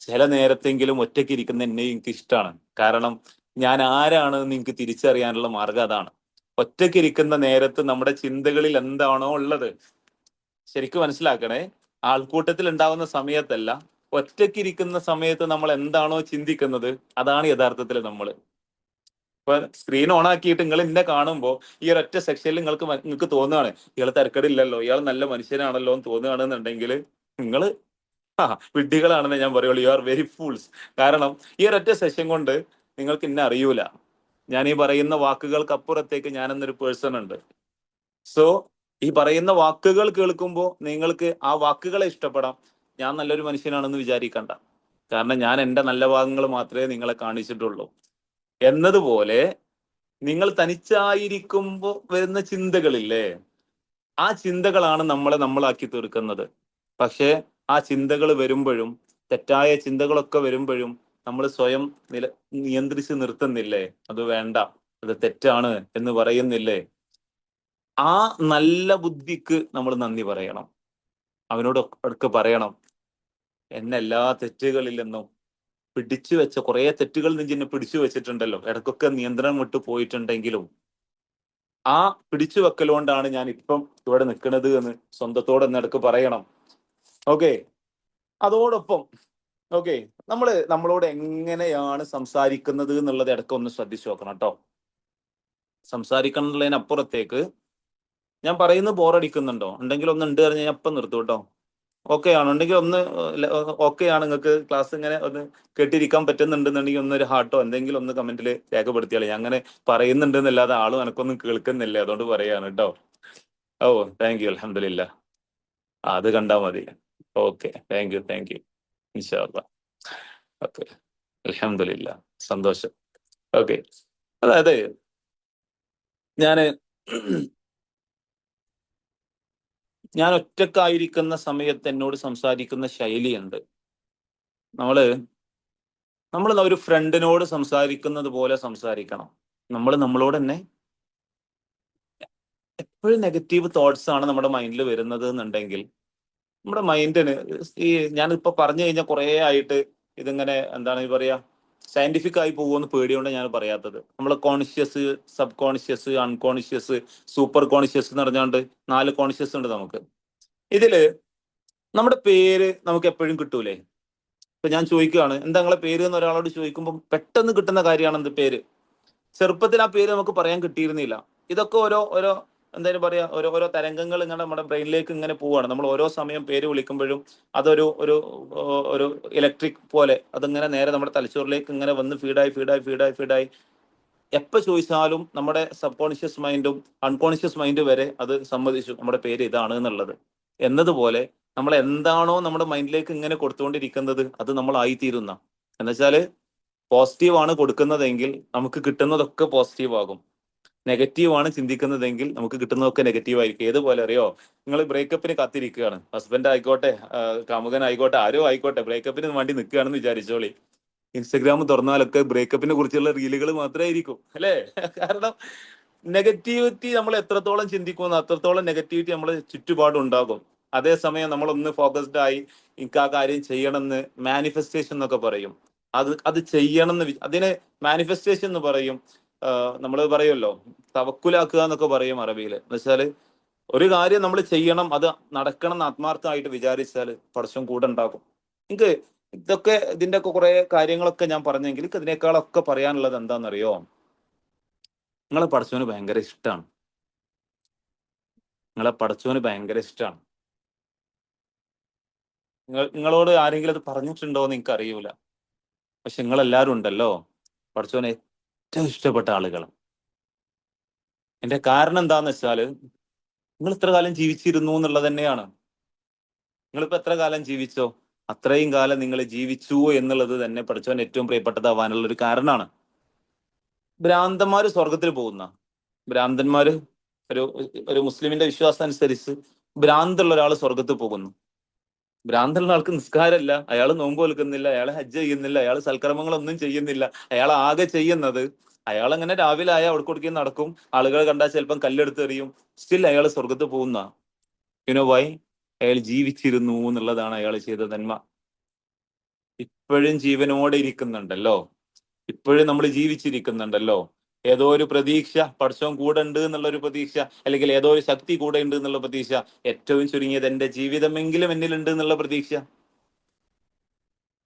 ചില നേരത്തെങ്കിലും ഒറ്റയ്ക്ക് ഇരിക്കുന്ന എന്നെ എനിക്ക് ഇഷ്ടമാണ്. കാരണം ഞാൻ ആരാണെന്ന് നിങ്ങൾക്ക് തിരിച്ചറിയാനുള്ള മാർഗം അതാണ്. ഒറ്റയ്ക്ക് ഇരിക്കുന്ന നേരത്ത് നമ്മുടെ ചിന്തകളിൽ എന്താണോ ഉള്ളത്, ശരിക്കും മനസ്സിലാക്കണേ, ആൾക്കൂട്ടത്തിൽ ഉണ്ടാവുന്ന സമയത്തല്ല, ഒറ്റയ്ക്ക് ഇരിക്കുന്ന സമയത്ത് നമ്മൾ എന്താണോ ചിന്തിക്കുന്നത്, അതാണ് യഥാർത്ഥത്തിൽ നമ്മൾ. ഇപ്പൊ സ്ക്രീൻ ഓൺ ആക്കിയിട്ട് നിങ്ങൾ എന്നെ കാണുമ്പോൾ ഈ ഒരൊറ്റ സെക്ഷനിൽ നിങ്ങൾക്ക് തോന്നുകയാണ് ഇയാൾ തിരക്കടില്ലല്ലോ, ഇയാൾ നല്ല മനുഷ്യനാണല്ലോ എന്ന് തോന്നുകയാണെന്നുണ്ടെങ്കിൽ നിങ്ങൾ വിഡ്ഢികളാണെന്ന് ഞാൻ പറയുള്ളൂ. You are very fools. കാരണം ഈ ഒരൊറ്റ സെഷൻ കൊണ്ട് നിങ്ങൾക്ക് എന്നെ അറിയൂല. ഞാൻ ഈ പറയുന്ന വാക്കുകൾക്ക് അപ്പുറത്തേക്ക് ഞാൻ എന്നൊരു പേഴ്സൺ ഉണ്ട്. സോ ഈ പറയുന്ന വാക്കുകൾ കേൾക്കുമ്പോൾ നിങ്ങൾക്ക് ആ വാക്കുകളെ ഇഷ്ടപ്പെടാം. ഞാൻ നല്ലൊരു മനുഷ്യനാണെന്ന് വിചാരിക്കണ്ട. കാരണം ഞാൻ എൻ്റെ നല്ല ഭാഗങ്ങൾ മാത്രമേ നിങ്ങളെ കാണിച്ചിട്ടുള്ളൂ. എന്നതുപോലെ നിങ്ങൾ തനിച്ചായിരിക്കുമ്പോൾ വരുന്ന ചിന്തകളില്ലേ, ആ ചിന്തകളാണ് നമ്മളാക്കി തീർക്കുന്നത്. പക്ഷേ ആ ചിന്തകൾ വരുമ്പോഴും, തെറ്റായ ചിന്തകളൊക്കെ വരുമ്പോഴും നമ്മൾ സ്വയം നിയന്ത്രിച്ച് നിർത്തുന്നില്ലേ, അത് വേണ്ട, അത് തെറ്റാണ് എന്ന് പറയുന്നില്ലേ, ആ നല്ല ബുദ്ധിക്ക് നമ്മൾ നന്ദി പറയണം. അവനോട് ഒക്കെ പറയണം, എന്നെ എല്ലാ തെറ്റുകളിൽ നിന്നും പിടിച്ചു വെച്ച കുറെ തെറ്റുകൾ നെഞ്ചിനെ പിടിച്ചു വെച്ചിട്ടുണ്ടല്ലോ, ഇടയ്ക്കൊക്കെ നിയന്ത്രണം വിട്ടു പോയിട്ടുണ്ടെങ്കിലും ആ പിടിച്ചു വെക്കലുകൊണ്ടാണ് ഞാൻ ഇപ്പം ഇവിടെ നിൽക്കുന്നത് എന്ന് സ്വന്തത്തോട് എന്നിടക്ക് പറയണം. ഓക്കെ, അതോടൊപ്പം ഓക്കെ, നമ്മളോട് എങ്ങനെയാണ് സംസാരിക്കുന്നത് എന്നുള്ളത് ഇടയ്ക്ക് ഒന്ന് ശ്രദ്ധിച്ചു നോക്കണം കേട്ടോ. സംസാരിക്കണം എന്നുള്ളതിനപ്പുറത്തേക്ക് ഞാൻ പറയുന്നത് ബോറടിക്കുന്നുണ്ടോ ഉണ്ടെങ്കിൽ ഒന്ന് ഉണ്ട് പറഞ്ഞ് ഞാൻ അപ്പം നിർത്തും കേട്ടോ. ഓക്കെ ആണോ ഉണ്ടെങ്കിൽ ഒന്ന്, ഓക്കെ ആണ് നിങ്ങൾക്ക് ക്ലാസ് ഇങ്ങനെ ഒന്ന് കേട്ടിരിക്കാൻ പറ്റുന്നുണ്ടെന്നുണ്ടെങ്കിൽ ഒന്നൊരു ഹാർട്ടോ എന്തെങ്കിലും ഒന്ന് കമന്റിൽ രേഖപ്പെടുത്തിയാളെ. ഞാൻ അങ്ങനെ പറയുന്നുണ്ട് എന്നല്ലാതെ ആളും എനക്കൊന്നും കേൾക്കുന്നില്ല, അതുകൊണ്ട് പറയാണ് കേട്ടോ. ഓ താങ്ക് യു, അൽഹംദുലില്ലാ. അത് കണ്ടാൽ മതി. ഓക്കെ, താങ്ക് യു ഇൻഷാ അല്ലാഹ്. ഓക്കെ, അൽഹംദുലില്ലാ, സന്തോഷം. ഓക്കെ, അതായത് ഞാന് ഞാൻ ഒറ്റക്കായിരിക്കുന്ന സമയത്ത് എന്നോട് സംസാരിക്കുന്ന ശൈലിയുണ്ട്. നമ്മൾ ഒരു ഫ്രണ്ടിനോട് സംസാരിക്കുന്നത് പോലെ സംസാരിക്കണം. നമ്മളോട് തന്നെ എപ്പോഴും നെഗറ്റീവ് തോട്ട്സ് ആണ് നമ്മുടെ മൈൻഡിൽ വരുന്നത് എന്നുണ്ടെങ്കിൽ, നമ്മുടെ മൈൻഡിന് ഈ ഞാനിപ്പോ പറഞ്ഞു കഴിഞ്ഞാൽ കുറെ ആയിട്ട് ഇതിങ്ങനെ എന്താണ് ഈ പറയാ, സയന്റിഫിക് ആയി പോകുമെന്ന് പേടിയോണ്ട് ഞാൻ പറയാത്തത്. നമ്മളെ conscious, sub conscious, unconscious, super conscious എന്ന് പറഞ്ഞാണ്ട് 4 കോൺഷ്യസ് ഉണ്ട് നമുക്ക്. ഇതില് നമ്മുടെ പേര് നമുക്ക് എപ്പോഴും കിട്ടൂലേ. ഇപ്പൊ ഞാൻ ചോദിക്കുകയാണ് എന്താ നിങ്ങളെ പേര് എന്ന് ഒരാളോട് ചോദിക്കുമ്പോൾ പെട്ടെന്ന് കിട്ടുന്ന കാര്യമാണ് എന്ത് പേര്. ചെറുപ്പത്തിൽ ആ പേര് നമുക്ക് പറയാൻ കിട്ടിയിരുന്നില്ല. ഇതൊക്കെ ഓരോ ഓരോ എന്തായാലും പറയാ, ഓരോ തരംഗങ്ങൾ ഇങ്ങനെ നമ്മുടെ ബ്രെയിനിലേക്ക് ഇങ്ങനെ പോവാണ്. നമ്മൾ ഓരോ സമയം പേര് വിളിക്കുമ്പോഴും അതൊരു ഒരു ഒരു ഇലക്ട്രിക് പോലെ അതിങ്ങനെ നേരെ നമ്മുടെ തലച്ചോറിലേക്ക് ഇങ്ങനെ വന്ന് ഫീഡായി എപ്പോൾ ചോദിച്ചാലും നമ്മുടെ സബ് കോൺഷ്യസ് മൈൻഡും അൺകോൺഷ്യസ് മൈൻഡ് വരെ അത് സമ്മതിച്ചു നമ്മുടെ പേര് ഇതാണ് എന്നുള്ളത്. എന്നതുപോലെ നമ്മൾ എന്താണോ നമ്മുടെ മൈൻഡിലേക്ക് ഇങ്ങനെ കൊടുത്തുകൊണ്ടിരിക്കുന്നത് അത് നമ്മൾ ആയിത്തീരുന്ന, എന്നുവെച്ചാല് പോസിറ്റീവ് ആണ് കൊടുക്കുന്നതെങ്കിൽ നമുക്ക് കിട്ടുന്നതൊക്കെ പോസിറ്റീവ് ആകും. നെഗറ്റീവ് ആണ് ചിന്തിക്കുന്നതെങ്കിൽ നമുക്ക് കിട്ടുന്നതൊക്കെ നെഗറ്റീവ് ആയിരിക്കും. ഏതുപോലെ അറിയോ, നിങ്ങൾ ബ്രേക്കപ്പിന് കാത്തിരിക്കുകയാണ്, ഹസ്ബൻഡ് ആയിക്കോട്ടെ, കാമുകൻ ആയിക്കോട്ടെ, ആരോ ആയിക്കോട്ടെ, ബ്രേക്കപ്പിന് വേണ്ടി നിൽക്കുകയാണെന്ന് വിചാരിച്ചോളി. ഇൻസ്റ്റഗ്രാം തുറന്നാലൊക്കെ ബ്രേക്കപ്പിനെ കുറിച്ചുള്ള റീലുകൾ മാത്രമേ ആയിരിക്കും അല്ലേ. കാരണം നെഗറ്റിവിറ്റി നമ്മൾ എത്രത്തോളം ചിന്തിക്കുന്നു അത്രത്തോളം നെഗറ്റിവിറ്റി നമ്മൾ ചുറ്റുപാടും ഉണ്ടാകും. അതേസമയം നമ്മളൊന്ന് ഫോക്കസ്ഡ് ആയി എനിക്ക് ആ കാര്യം ചെയ്യണമെന്ന് മാനിഫെസ്റ്റേഷൻ എന്നൊക്കെ പറയും. അത് ചെയ്യണം എന്ന് അതിന് മാനിഫെസ്റ്റേഷൻ എന്ന് പറയും. നമ്മൾ പറയുമല്ലോ തവക്കുലാക്കുക എന്നൊക്കെ പറയും അറബിയിൽ. എന്ന് വെച്ചാല് ഒരു കാര്യം നമ്മൾ ചെയ്യണം, അത് നടക്കണം എന്ന് ആത്മാർത്ഥമായിട്ട് വിചാരിച്ചാൽ പടച്ചോൻ കൂടെ ഉണ്ടാകും. എനിക്ക് ഇതിന്റെ ഒക്കെ കുറെ കാര്യങ്ങളൊക്കെ ഞാൻ പറഞ്ഞെങ്കിൽ എനിക്ക് ഇതിനേക്കാളൊക്കെ പറയാനുള്ളത് എന്താണെന്നറിയോ? നിങ്ങളെ പടച്ചോന് ഭയങ്കര ഇഷ്ടമാണ്. നിങ്ങളെ പടച്ചോന് ഭയങ്കര ഇഷ്ടമാണ്. നിങ്ങളോട് ആരെങ്കിലും അത് പറഞ്ഞിട്ടുണ്ടോ എന്ന് എനിക്ക് അറിയൂല. പക്ഷെ നിങ്ങളെല്ലാവരും ഉണ്ടല്ലോ പടച്ചോനെ ഏറ്റവും ഇഷ്ടപ്പെട്ട ആളുകൾ. എന്റെ കാരണം എന്താന്ന് വെച്ചാല് നിങ്ങൾ ഇത്ര കാലം ജീവിച്ചിരുന്നു എന്നുള്ളത് തന്നെയാണ്. നിങ്ങളിപ്പോ എത്ര കാലം ജീവിച്ചോ അത്രയും കാലം നിങ്ങൾ ജീവിച്ചു എന്നുള്ളത് തന്നെ പടച്ചോൻ ഏറ്റവും പ്രിയപ്പെട്ടതാവാനുള്ള ഒരു കാരണമാണ്. ഭ്രാന്തന്മാര് സ്വർഗത്തിൽ പോകുന്ന ഭ്രാന്തന്മാര് ഒരു ഒരു മുസ്ലിമിന്റെ വിശ്വാസം അനുസരിച്ച് ഭ്രാന്തുള്ള ഒരാൾ സ്വർഗത്തിൽ പോകുന്നു. ഭ്രാന്തുള്ള ആൾക്ക് നിസ്കാരമില്ല, അയാൾ നോമ്പ് വെൽക്കുന്നില്ല, അയാൾ ഹജ്ജ് ചെയ്യുന്നില്ല, അയാൾ സൽക്കർമ്മങ്ങളൊന്നും ചെയ്യുന്നില്ല. അയാൾ ആകെ ചെയ്യുന്നത് അയാൾ അങ്ങനെ രാവിലെ ആയ അവിടെ കൊടുക്കുകയും നടക്കും, ആളുകൾ കണ്ടാൽ ചിലപ്പം കല്ലെടുത്ത് എറിയും, സ്റ്റിൽ അയാൾ സ്വർഗത്ത് പോകുന്ന. You know Y? അയാൾ ജീവിച്ചിരുന്നു എന്നുള്ളതാണ് അയാൾ ചെയ്ത നന്മ. ഇപ്പോഴും ജീവനോടെ ഇരിക്കുന്നുണ്ടല്ലോ, ഇപ്പോഴും നമ്മൾ ജീവിച്ചിരിക്കുന്നുണ്ടല്ലോ. ഏതോ ഒരു പ്രതീക്ഷ, പടച്ചോൻ കൂടെ ഉണ്ട് എന്നുള്ള ഒരു പ്രതീക്ഷ, അല്ലെങ്കിൽ ഏതോ ഒരു ശക്തി കൂടെ ഉണ്ട് എന്നുള്ള പ്രതീക്ഷ, ഏറ്റവും ചുരുങ്ങിയത് എന്റെ ജീവിതമെങ്കിലും എന്നിലുണ്ട് എന്നുള്ള പ്രതീക്ഷ.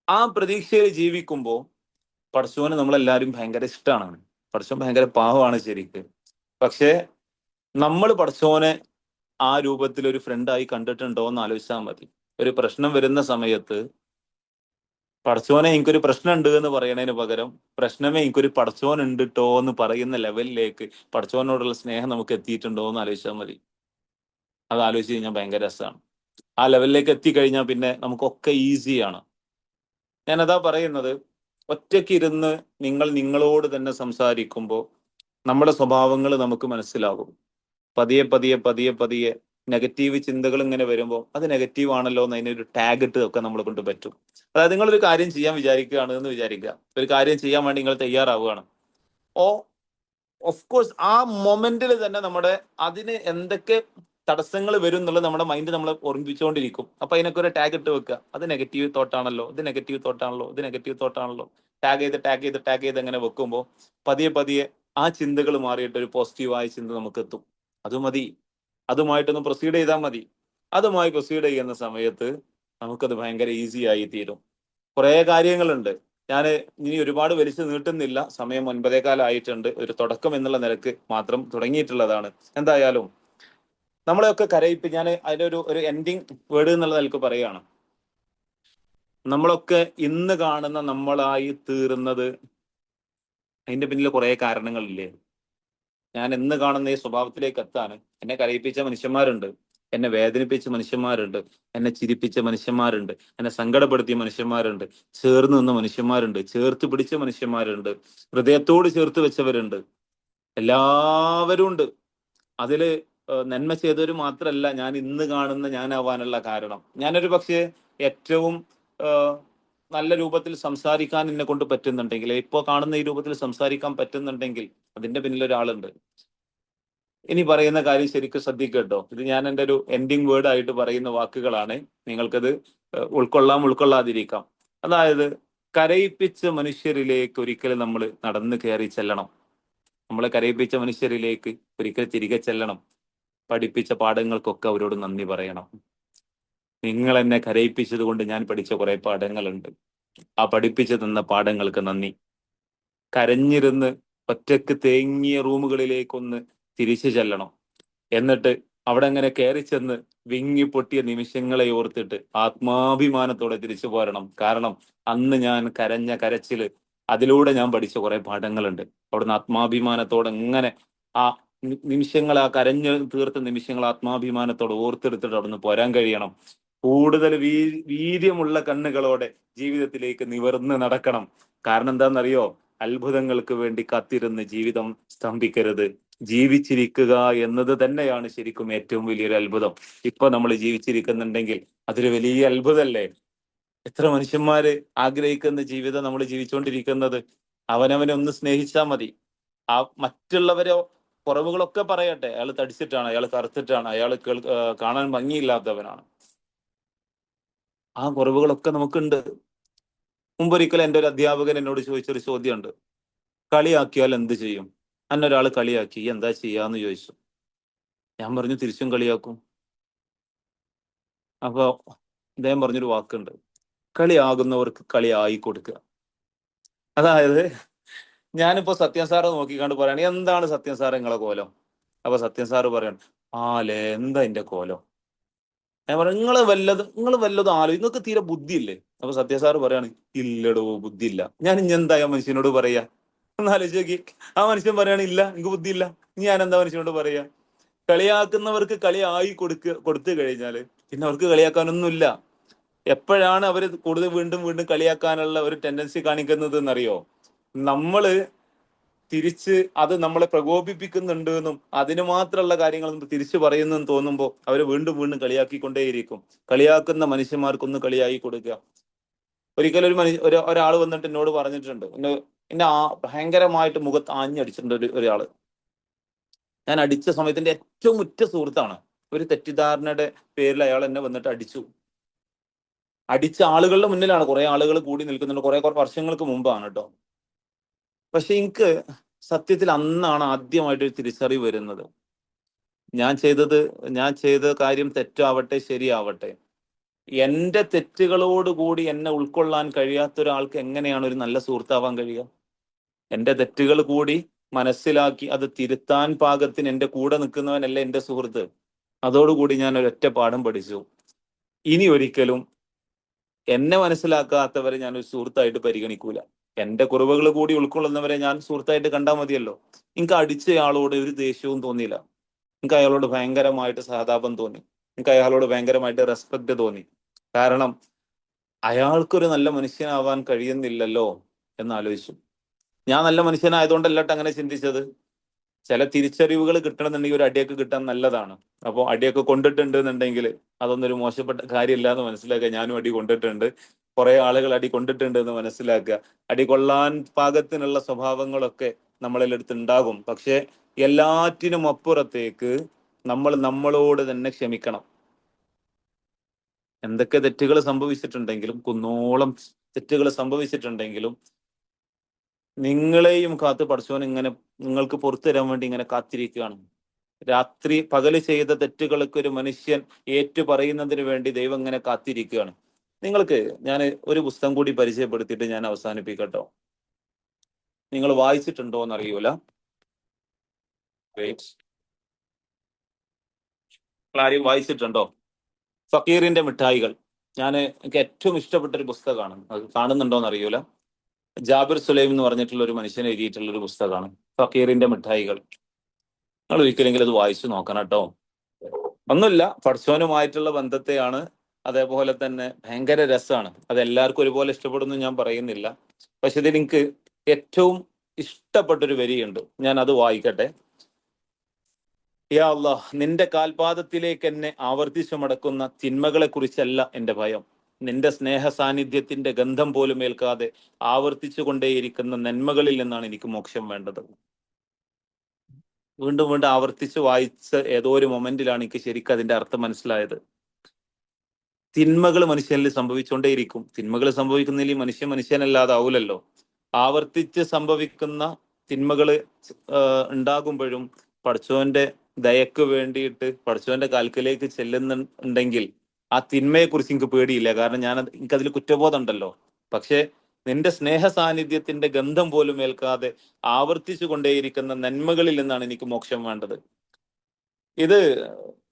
ആ പ്രതീക്ഷയിൽ ജീവിക്കുമ്പോ പടച്ചോന് നമ്മളെല്ലാരും ഭയങ്കര ഇഷ്ടമാണ്. പടച്ചോൻ ഭയങ്കര പാവമാണ് ശരിക്ക്. പക്ഷെ നമ്മൾ പടച്ചോനെ ആ രൂപത്തിൽ ഒരു ഫ്രണ്ടായി കണ്ടിട്ടുണ്ടോ എന്ന് ആലോചിച്ചാൽ മതി. ഒരു പ്രശ്നം വരുന്ന സമയത്ത് പടച്ചോനെ എനിക്കൊരു പ്രശ്നം ഉണ്ട് എന്ന് പറയണതിന് പകരം പ്രശ്നമേ എനിക്കൊരു പടച്ചോൻ ഉണ്ട് ട്ടോ എന്ന് പറയുന്ന ലെവലിലേക്ക് പടച്ചോനോടുള്ള സ്നേഹം നമുക്ക് എത്തിയിട്ടുണ്ടോ എന്ന് ആലോചിച്ചാൽ മതി. അത് ആലോചിച്ച് കഴിഞ്ഞാൽ ഭയങ്കര രസമാണ്. ആ ലെവലിലേക്ക് എത്തിക്കഴിഞ്ഞാൽ പിന്നെ നമുക്കൊക്കെ ഈസിയാണ്. ഞാനതാ പറയുന്നത്, ഒറ്റയ്ക്ക് ഇരുന്ന് നിങ്ങൾ നിങ്ങളോട് തന്നെ സംസാരിക്കുമ്പോൾ നമ്മുടെ സ്വഭാവങ്ങൾ നമുക്ക് മനസ്സിലാകും. പതിയെ പതിയെ പതിയെ പതിയെ നെഗറ്റീവ് ചിന്തകൾ ഇങ്ങനെ വരുമ്പോൾ അത് നെഗറ്റീവ് ആണല്ലോ എന്ന് അതിനൊരു ടാഗ് ഇട്ട് ഒക്കെ നമ്മളെ കൊണ്ട് പറ്റും. അതായത് നിങ്ങളൊരു കാര്യം ചെയ്യാൻ വിചാരിക്കുകയാണ് എന്ന് വിചാരിക്കുക, ഒരു കാര്യം ചെയ്യാൻ വേണ്ടി നിങ്ങൾ തയ്യാറാവുകയാണ്. ഓ ഓഫ് കോഴ്സ് ആ മൊമെന്റിൽ തന്നെ നമ്മുടെ അതിന് എന്തൊക്കെ തടസ്സങ്ങൾ വരും എന്നുള്ളത് നമ്മുടെ മൈൻഡ് നമ്മളെ ഓർമ്മിപ്പിച്ചുകൊണ്ടിരിക്കും. അപ്പൊ അതിനൊക്കെ ഒരു ടാഗ് ഇട്ട് വെക്കുക, അത് നെഗറ്റീവ് തോട്ടാണല്ലോ, ഇത് നെഗറ്റീവ് തോട്ടാണല്ലോ, ഇത് നെഗറ്റീവ് തോട്ടാണല്ലോ, ടാഗ് ചെയ്ത് ടാഗ് ചെയ്ത് ടാഗ് ചെയ്ത് അങ്ങനെ വെക്കുമ്പോൾ പതിയെ പതിയെ ആ ചിന്തകൾ മാറിയിട്ട് ഒരു പോസിറ്റീവായ ചിന്ത നമുക്ക് എത്തും. അത് മതി, അതുമായിട്ടൊന്ന് പ്രൊസീഡ് ചെയ്താൽ മതി. അതുമായി പ്രൊസീഡ് ചെയ്യുന്ന സമയത്ത് നമുക്കത് ഭയങ്കര ഈസി ആയി തീരും. കുറെ കാര്യങ്ങളുണ്ട്. ഞാൻ ഇനി ഒരുപാട് വലിച്ചു നീട്ടുന്നില്ല, സമയം 9:15 ആയിട്ടുണ്ട്. ഒരു തുടക്കം എന്നുള്ള നിലക്ക് മാത്രം തുടങ്ങിയിട്ടുള്ളതാണ്. എന്തായാലും നമ്മളെയൊക്കെ ഞാൻ അതിനൊരു എൻഡിങ് വേർഡ് എന്നുള്ള നിലക്ക് പറയുകയാണ്. നമ്മളൊക്കെ ഇന്ന് കാണുന്ന നമ്മളായി തീർന്നത് അതിന്റെ പിന്നിൽ കുറെ കാരണങ്ങളില്ലേ? ഞാൻ എന്ന് കാണുന്ന ഈ സ്വഭാവത്തിലേക്ക് എത്താൻ എന്നെ കരയിപ്പിച്ച മനുഷ്യന്മാരുണ്ട്, എന്നെ വേദനിപ്പിച്ച മനുഷ്യന്മാരുണ്ട്, എന്നെ ചിരിപ്പിച്ച മനുഷ്യന്മാരുണ്ട്, എന്നെ സങ്കടപ്പെടുത്തിയ മനുഷ്യന്മാരുണ്ട്, ചേർന്ന് നിന്ന മനുഷ്യന്മാരുണ്ട്, ചേർത്ത് പിടിച്ച മനുഷ്യന്മാരുണ്ട്, ഹൃദയത്തോട് ചേർത്ത് വെച്ചവരുണ്ട്. എല്ലാവരും ഉണ്ട്. അതില് നന്മ ചെയ്തവർ മാത്രമല്ല ഞാൻ ഇന്ന് കാണുന്ന ഞാനാവാനുള്ള കാരണം. ഞാനൊരു പക്ഷേ ഏറ്റവും നല്ല രൂപത്തിൽ സംസാരിക്കാൻ എന്നെ കൊണ്ട് പറ്റുന്നുണ്ടെങ്കിൽ, ഇപ്പോ കാണുന്ന ഈ രൂപത്തിൽ സംസാരിക്കാൻ പറ്റുന്നുണ്ടെങ്കിൽ അതിന്റെ പിന്നിൽ ഒരാളുണ്ട്. ഇനി പറയുന്ന കാര്യം ശരിക്കും ശ്രദ്ധിക്കട്ടോ. ഇത് ഞാൻ എൻ്റെ ഒരു എൻഡിങ് വേർഡ് ആയിട്ട് പറയുന്ന വാക്കുകളാണ്. നിങ്ങൾക്കത് ഉൾക്കൊള്ളാതിരിക്കാം. അതായത് കരയിപ്പിച്ച മനുഷ്യരിലേക്ക് ഒരിക്കലും നമ്മൾ നടന്നു കയറി ചെല്ലണം. നമ്മളെ കരയിപ്പിച്ച മനുഷ്യരിലേക്ക് ഒരിക്കൽ തിരികെ ചെല്ലണം. പഠിപ്പിച്ച പാഠങ്ങൾക്കൊക്കെ അവരോട് നന്ദി പറയണം. നിങ്ങൾ എന്നെ കരയിപ്പിച്ചത് കൊണ്ട് ഞാൻ പഠിച്ച കുറെ പാഠങ്ങളുണ്ട്. ആ പഠിപ്പിച്ചു തന്ന പാഠങ്ങൾക്ക് നന്ദി. കരഞ്ഞിരുന്ന് ഒറ്റക്ക് തേങ്ങിയ റൂമുകളിലേക്കൊന്ന് തിരിച്ചു ചെല്ലണം. എന്നിട്ട് അവിടെ അങ്ങനെ കയറി ചെന്ന് വിങ്ങി പൊട്ടിയ നിമിഷങ്ങളെ ഓർത്തിട്ട് ആത്മാഭിമാനത്തോടെ തിരിച്ചു പോരണം. കാരണം അന്ന് ഞാൻ കരഞ്ഞ കരച്ചില്, അതിലൂടെ ഞാൻ പഠിച്ച കുറെ പാഠങ്ങളുണ്ട്. അവിടുന്ന് ആത്മാഭിമാനത്തോടെ എങ്ങനെ ആ നിമിഷങ്ങൾ, ആ കരഞ്ഞു തീർത്ത നിമിഷങ്ങൾ ആത്മാഭിമാനത്തോടെ ഓർത്തെടുത്തിട്ട് അവിടുന്ന് പോരാൻ കഴിയണം. കൂടുതൽ വീര്യമുള്ള കണ്ണുകളോടെ ജീവിതത്തിലേക്ക് നിവർന്ന് നടക്കണം. കാരണം എന്താണെന്നറിയോ? അത്ഭുതങ്ങൾക്ക് വേണ്ടി കാത്തിരുന്ന് ജീവിതം സ്തംഭിക്കരുത്. ജീവിച്ചിരിക്കുക എന്നത് തന്നെയാണ് ശരിക്കും ഏറ്റവും വലിയൊരു അത്ഭുതം. ഇപ്പൊ നമ്മൾ ജീവിച്ചിരിക്കുന്നുണ്ടെങ്കിൽ അതൊരു വലിയ അത്ഭുതമല്ലേ? എത്ര മനുഷ്യന്മാര് ആഗ്രഹിക്കുന്ന ജീവിതം നമ്മൾ ജീവിച്ചുകൊണ്ടിരിക്കുന്നത്. അവനവനെ ഒന്ന് സ്നേഹിച്ചാൽ മതി. ആ മറ്റുള്ളവരെ കുറവുകളൊക്കെ പറയട്ടെ, അയാൾ തടിച്ചിട്ടാണ്, അയാൾ കറുത്തിട്ടാണ്, അയാൾ കാണാൻ ഭംഗിയില്ലാത്തവനാണ്. ആ കുറവുകളൊക്കെ നമുക്കുണ്ട്. മുമ്പൊരിക്കൽ എൻ്റെ ഒരു അധ്യാപകൻ എന്നോട് ചോദിച്ചൊരു ചോദ്യമുണ്ട്. കളിയാക്കിയാൽ എന്ത് ചെയ്യും? അന്നൊരാൾ കളിയാക്കി, എന്താ ചെയ്യാന്ന് ചോദിച്ചു. ഞാൻ പറഞ്ഞു, തിരിച്ചും കളിയാക്കും. അപ്പൊ അദ്ദേഹം പറഞ്ഞൊരു വാക്കുണ്ട്, കളിയാകുന്നവർക്ക് കളിയായി കൊടുക്കുക. അതായത് ഞാനിപ്പോ സത്യം സാറെ നോക്കിക്കാണ്ട് പറയാണ്, എന്താണ് സത്യം സാറ് നിങ്ങളെ കോലം? അപ്പൊ സത്യം സാറ് പറയാണ്, ആലേ എന്താ എന്റെ കോലം? ഞാൻ പറഞ്ഞു, നിങ്ങൾ വല്ലതും നിങ്ങൾക്ക് തീരെ ബുദ്ധിയില്ലേ? അപ്പൊ സത്യ സാറ് പറയാണ്, ഇല്ലടോ ബുദ്ധിയില്ല. ഞാൻ ഇനി എന്താ ആ മനുഷ്യനോട് പറയാ? ഒന്നാലോചിച്ച് നോക്കി. ആ മനുഷ്യൻ പറയാണ്, ഇല്ല എനിക്ക് ബുദ്ധിയില്ല. ഞാൻ എന്താ മനുഷ്യനോട് പറയാ? കളിയാക്കുന്നവർക്ക് കളിയായി കൊടുത്തു കഴിഞ്ഞാല് പിന്നെ അവർക്ക് കളിയാക്കാനൊന്നുമില്ല. എപ്പോഴാണ് അവർ കൂടുതൽ വീണ്ടും വീണ്ടും കളിയാക്കാനുള്ള ഒരു ടെൻഡൻസി കാണിക്കുന്നത് എന്നറിയോ? നമ്മള് തിരിച്ച് അത് നമ്മളെ പ്രകോപിപ്പിക്കുന്നുണ്ട് എന്നും അതിന് മാത്രമുള്ള കാര്യങ്ങൾ തിരിച്ചു പറയുന്നെന്ന് തോന്നുമ്പോൾ അവർ വീണ്ടും വീണ്ടും കളിയാക്കിക്കൊണ്ടേയിരിക്കും. കളിയാക്കുന്ന മനുഷ്യന്മാർക്കൊന്ന് കളിയായി കൊടുക്കുക. ഒരിക്കലും ഒരാൾ വന്നിട്ട് എന്നോട് പറഞ്ഞിട്ടുണ്ട്, എന്നെ ഭയങ്കരമായിട്ട് മുഖത്ത് ആഞ്ഞടിച്ചിട്ടുണ്ട് ഒരാള്. ഞാൻ അടിച്ച സമയത്തിന്റെ ഏറ്റവും ഉറ്റ സുഹൃത്താണ്. ഒരു തെറ്റിദ്ധാരണയുടെ പേരിൽ അയാൾ എന്നെ വന്നിട്ട് അടിച്ചു. അടിച്ച ആളുകളുടെ മുന്നിലാണ്, കുറെ ആളുകൾ കൂടി നിൽക്കുന്നുണ്ട്, കുറെ വർഷങ്ങൾക്ക് മുമ്പാണ് കേട്ടോ. പക്ഷെ എനിക്ക് സത്യത്തിൽ അന്നാണ് ആദ്യമായിട്ട് ഒരു തിരിച്ചറിവ് വരുന്നത്. ഞാൻ ചെയ്ത കാര്യം തെറ്റാവട്ടെ ശരിയാവട്ടെ, എന്റെ തെറ്റുകളോടുകൂടി എന്നെ ഉൾക്കൊള്ളാൻ കഴിയാത്ത ഒരാൾക്ക് എങ്ങനെയാണ് ഒരു നല്ല സുഹൃത്താവാൻ കഴിയുക? എന്റെ തെറ്റുകൾ കൂടി മനസ്സിലാക്കി അത് തിരുത്താൻ പാകത്തിന് എന്റെ കൂടെ നിൽക്കുന്നവനല്ലേ എന്റെ സുഹൃത്ത്. അതോടുകൂടി ഞാൻ ഒരൊറ്റ പാഠം പഠിച്ചു, ഇനി ഒരിക്കലും എന്നെ മനസ്സിലാക്കാത്തവരെ ഞാൻ ഒരു സുഹൃത്തായിട്ട് പരിഗണിക്കൂല. എന്റെ കുറവുകൾ കൂടി ഉൾക്കൊള്ളുന്നവരെ ഞാൻ സുഹൃത്തായിട്ട് കണ്ടാൽ മതിയല്ലോ. എനിക്ക് അടിച്ചയാളോട് ഒരു ദേഷ്യവും തോന്നിയില്ല. എനിക്ക് അയാളോട് ഭയങ്കരമായിട്ട് സഹതാപം തോന്നി. എനിക്ക് അയാളോട് ഭയങ്കരമായിട്ട് റെസ്പെക്ട് തോന്നി. കാരണം അയാൾക്കൊരു നല്ല മനുഷ്യനാവാൻ കഴിയുന്നില്ലല്ലോ എന്നാലോചിച്ചു. ഞാൻ നല്ല മനുഷ്യനായതുകൊണ്ടല്ലട്ടോ അങ്ങനെ ചിന്തിച്ചത്. ചില തിരിച്ചറിവുകൾ കിട്ടണമെന്നുണ്ടെങ്കിൽ ഒരു അടിയൊക്കെ കിട്ടാൻ നല്ലതാണ്. അപ്പോൾ അടിയൊക്കെ കൊണ്ടിട്ടുണ്ട് എന്നുണ്ടെങ്കിൽ അതൊന്നൊരു മോശപ്പെട്ട കാര്യമില്ല എന്ന് മനസ്സിലാക്കുക. ഞാനും അടി കൊണ്ടിട്ടുണ്ട്, കുറെ ആളുകൾ അടി കൊണ്ടിട്ടുണ്ട് എന്ന് മനസ്സിലാക്കുക. അടി കൊള്ളാൻ പാകത്തിനുള്ള സ്വഭാവങ്ങളൊക്കെ നമ്മളിൽ അടുത്തുണ്ടാകും. പക്ഷെ എല്ലാറ്റിനും അപ്പുറത്തേക്ക് നമ്മൾ നമ്മളോട് തന്നെ ക്ഷമിക്കണം. എന്തൊക്കെ തെറ്റുകൾ സംഭവിച്ചിട്ടുണ്ടെങ്കിലും, കുന്നോളം തെറ്റുകൾ സംഭവിച്ചിട്ടുണ്ടെങ്കിലും, നിങ്ങളെയും കാത്ത് പഠിച്ചവൻ ഇങ്ങനെ നിങ്ങൾക്ക് പുറത്തു തരാൻ വേണ്ടി ഇങ്ങനെ കാത്തിരിക്കുകയാണ്. പകല് ചെയ്ത തെറ്റുകൾക്ക് ഒരു മനുഷ്യൻ ഏറ്റു പറയുന്നതിന് വേണ്ടി ദൈവം ഇങ്ങനെ കാത്തിരിക്കുകയാണ്. നിങ്ങൾക്ക് ഞാൻ ഒരു പുസ്തകം കൂടി പരിചയപ്പെടുത്തിയിട്ട് ഞാൻ അവസാനിപ്പിക്കട്ടോ. നിങ്ങൾ വായിച്ചിട്ടുണ്ടോ എന്നറിയൂല. ആരെയും വായിച്ചിട്ടുണ്ടോ? ഫക്കീറിന്റെ മിഠായികൾ. എനിക്ക് ഏറ്റവും ഇഷ്ടപ്പെട്ട ഒരു പുസ്തകമാണ്. അത് കാണുന്നുണ്ടോ എന്നറിയൂല. ജാബിർ സുലൈം എന്ന് പറഞ്ഞിട്ടുള്ള ഒരു മനുഷ്യൻ എഴുതിയിട്ടുള്ള ഒരു പുസ്തകമാണ് ഫക്കീറിന്റെ മിഠായികൾ. നിങ്ങൾ ഒരിക്കലെങ്കിലും അത് വായിച്ചു നോക്കണം കേട്ടോ. ഒന്നുമില്ല, പഠിച്ചവനുമായിട്ടുള്ള ബന്ധത്തെയാണ്. അതേപോലെ തന്നെ ഭയങ്കര രസമാണ്. അത് എല്ലാവർക്കും ഒരുപോലെ ഇഷ്ടപ്പെടുന്നു ഞാൻ പറയുന്നില്ല. പക്ഷെ ഇതിൽ എനിക്ക് ഏറ്റവും ഇഷ്ടപ്പെട്ടൊരു വരിയുണ്ട്, ഞാൻ അത് വായിക്കട്ടെ. യാ അല്ലാഹ്, നിന്റെ കാൽപാദത്തിലേക്ക് എന്നെ ആവർത്തിച്ചു മടക്കുന്ന തിന്മകളെ കുറിച്ചല്ല എന്റെ ഭയം. നിന്റെ സ്നേഹ സാന്നിധ്യത്തിന്റെ ഗന്ധം പോലും ഏൽക്കാതെ ആവർത്തിച്ചു കൊണ്ടേയിരിക്കുന്ന നന്മകളിൽ നിന്നാണ് എനിക്ക് മോക്ഷം വേണ്ടത്. വീണ്ടും വീണ്ടും ആവർത്തിച്ച് വായിച്ച ഏതോ ഒരു മൊമെന്റിലാണ് എനിക്ക് ശരിക്കും അതിന്റെ അർത്ഥം മനസ്സിലായത്. തിന്മകൾ മനുഷ്യനിൽ സംഭവിച്ചുകൊണ്ടേയിരിക്കും. തിന്മകൾ സംഭവിക്കുന്നതിൽ മനുഷ്യനല്ലാതാവൂലല്ലോ. ആവർത്തിച്ച് സംഭവിക്കുന്ന തിന്മകൾ ഉണ്ടാകുമ്പോഴും പഠിച്ചവന്റെ ദയക്ക് വേണ്ടിയിട്ട് പഠിച്ചവന്റെ കാൽക്കലേക്ക് ചെല്ലുന്നുണ്ടെങ്കിൽ ആ തിന്മയെ കുറിച്ച് എനിക്ക് പേടിയില്ല. കാരണം എനിക്കതിൽ കുറ്റബോധം ഉണ്ടല്ലോ. പക്ഷെ നിന്റെ സ്നേഹ സാന്നിധ്യത്തിന്റെ ഗന്ധം പോലും ഏൽക്കാതെ ആവർത്തിച്ചു കൊണ്ടേയിരിക്കുന്ന നന്മകളിൽ നിന്നാണ് എനിക്ക് മോക്ഷം വേണ്ടത്. ഇത്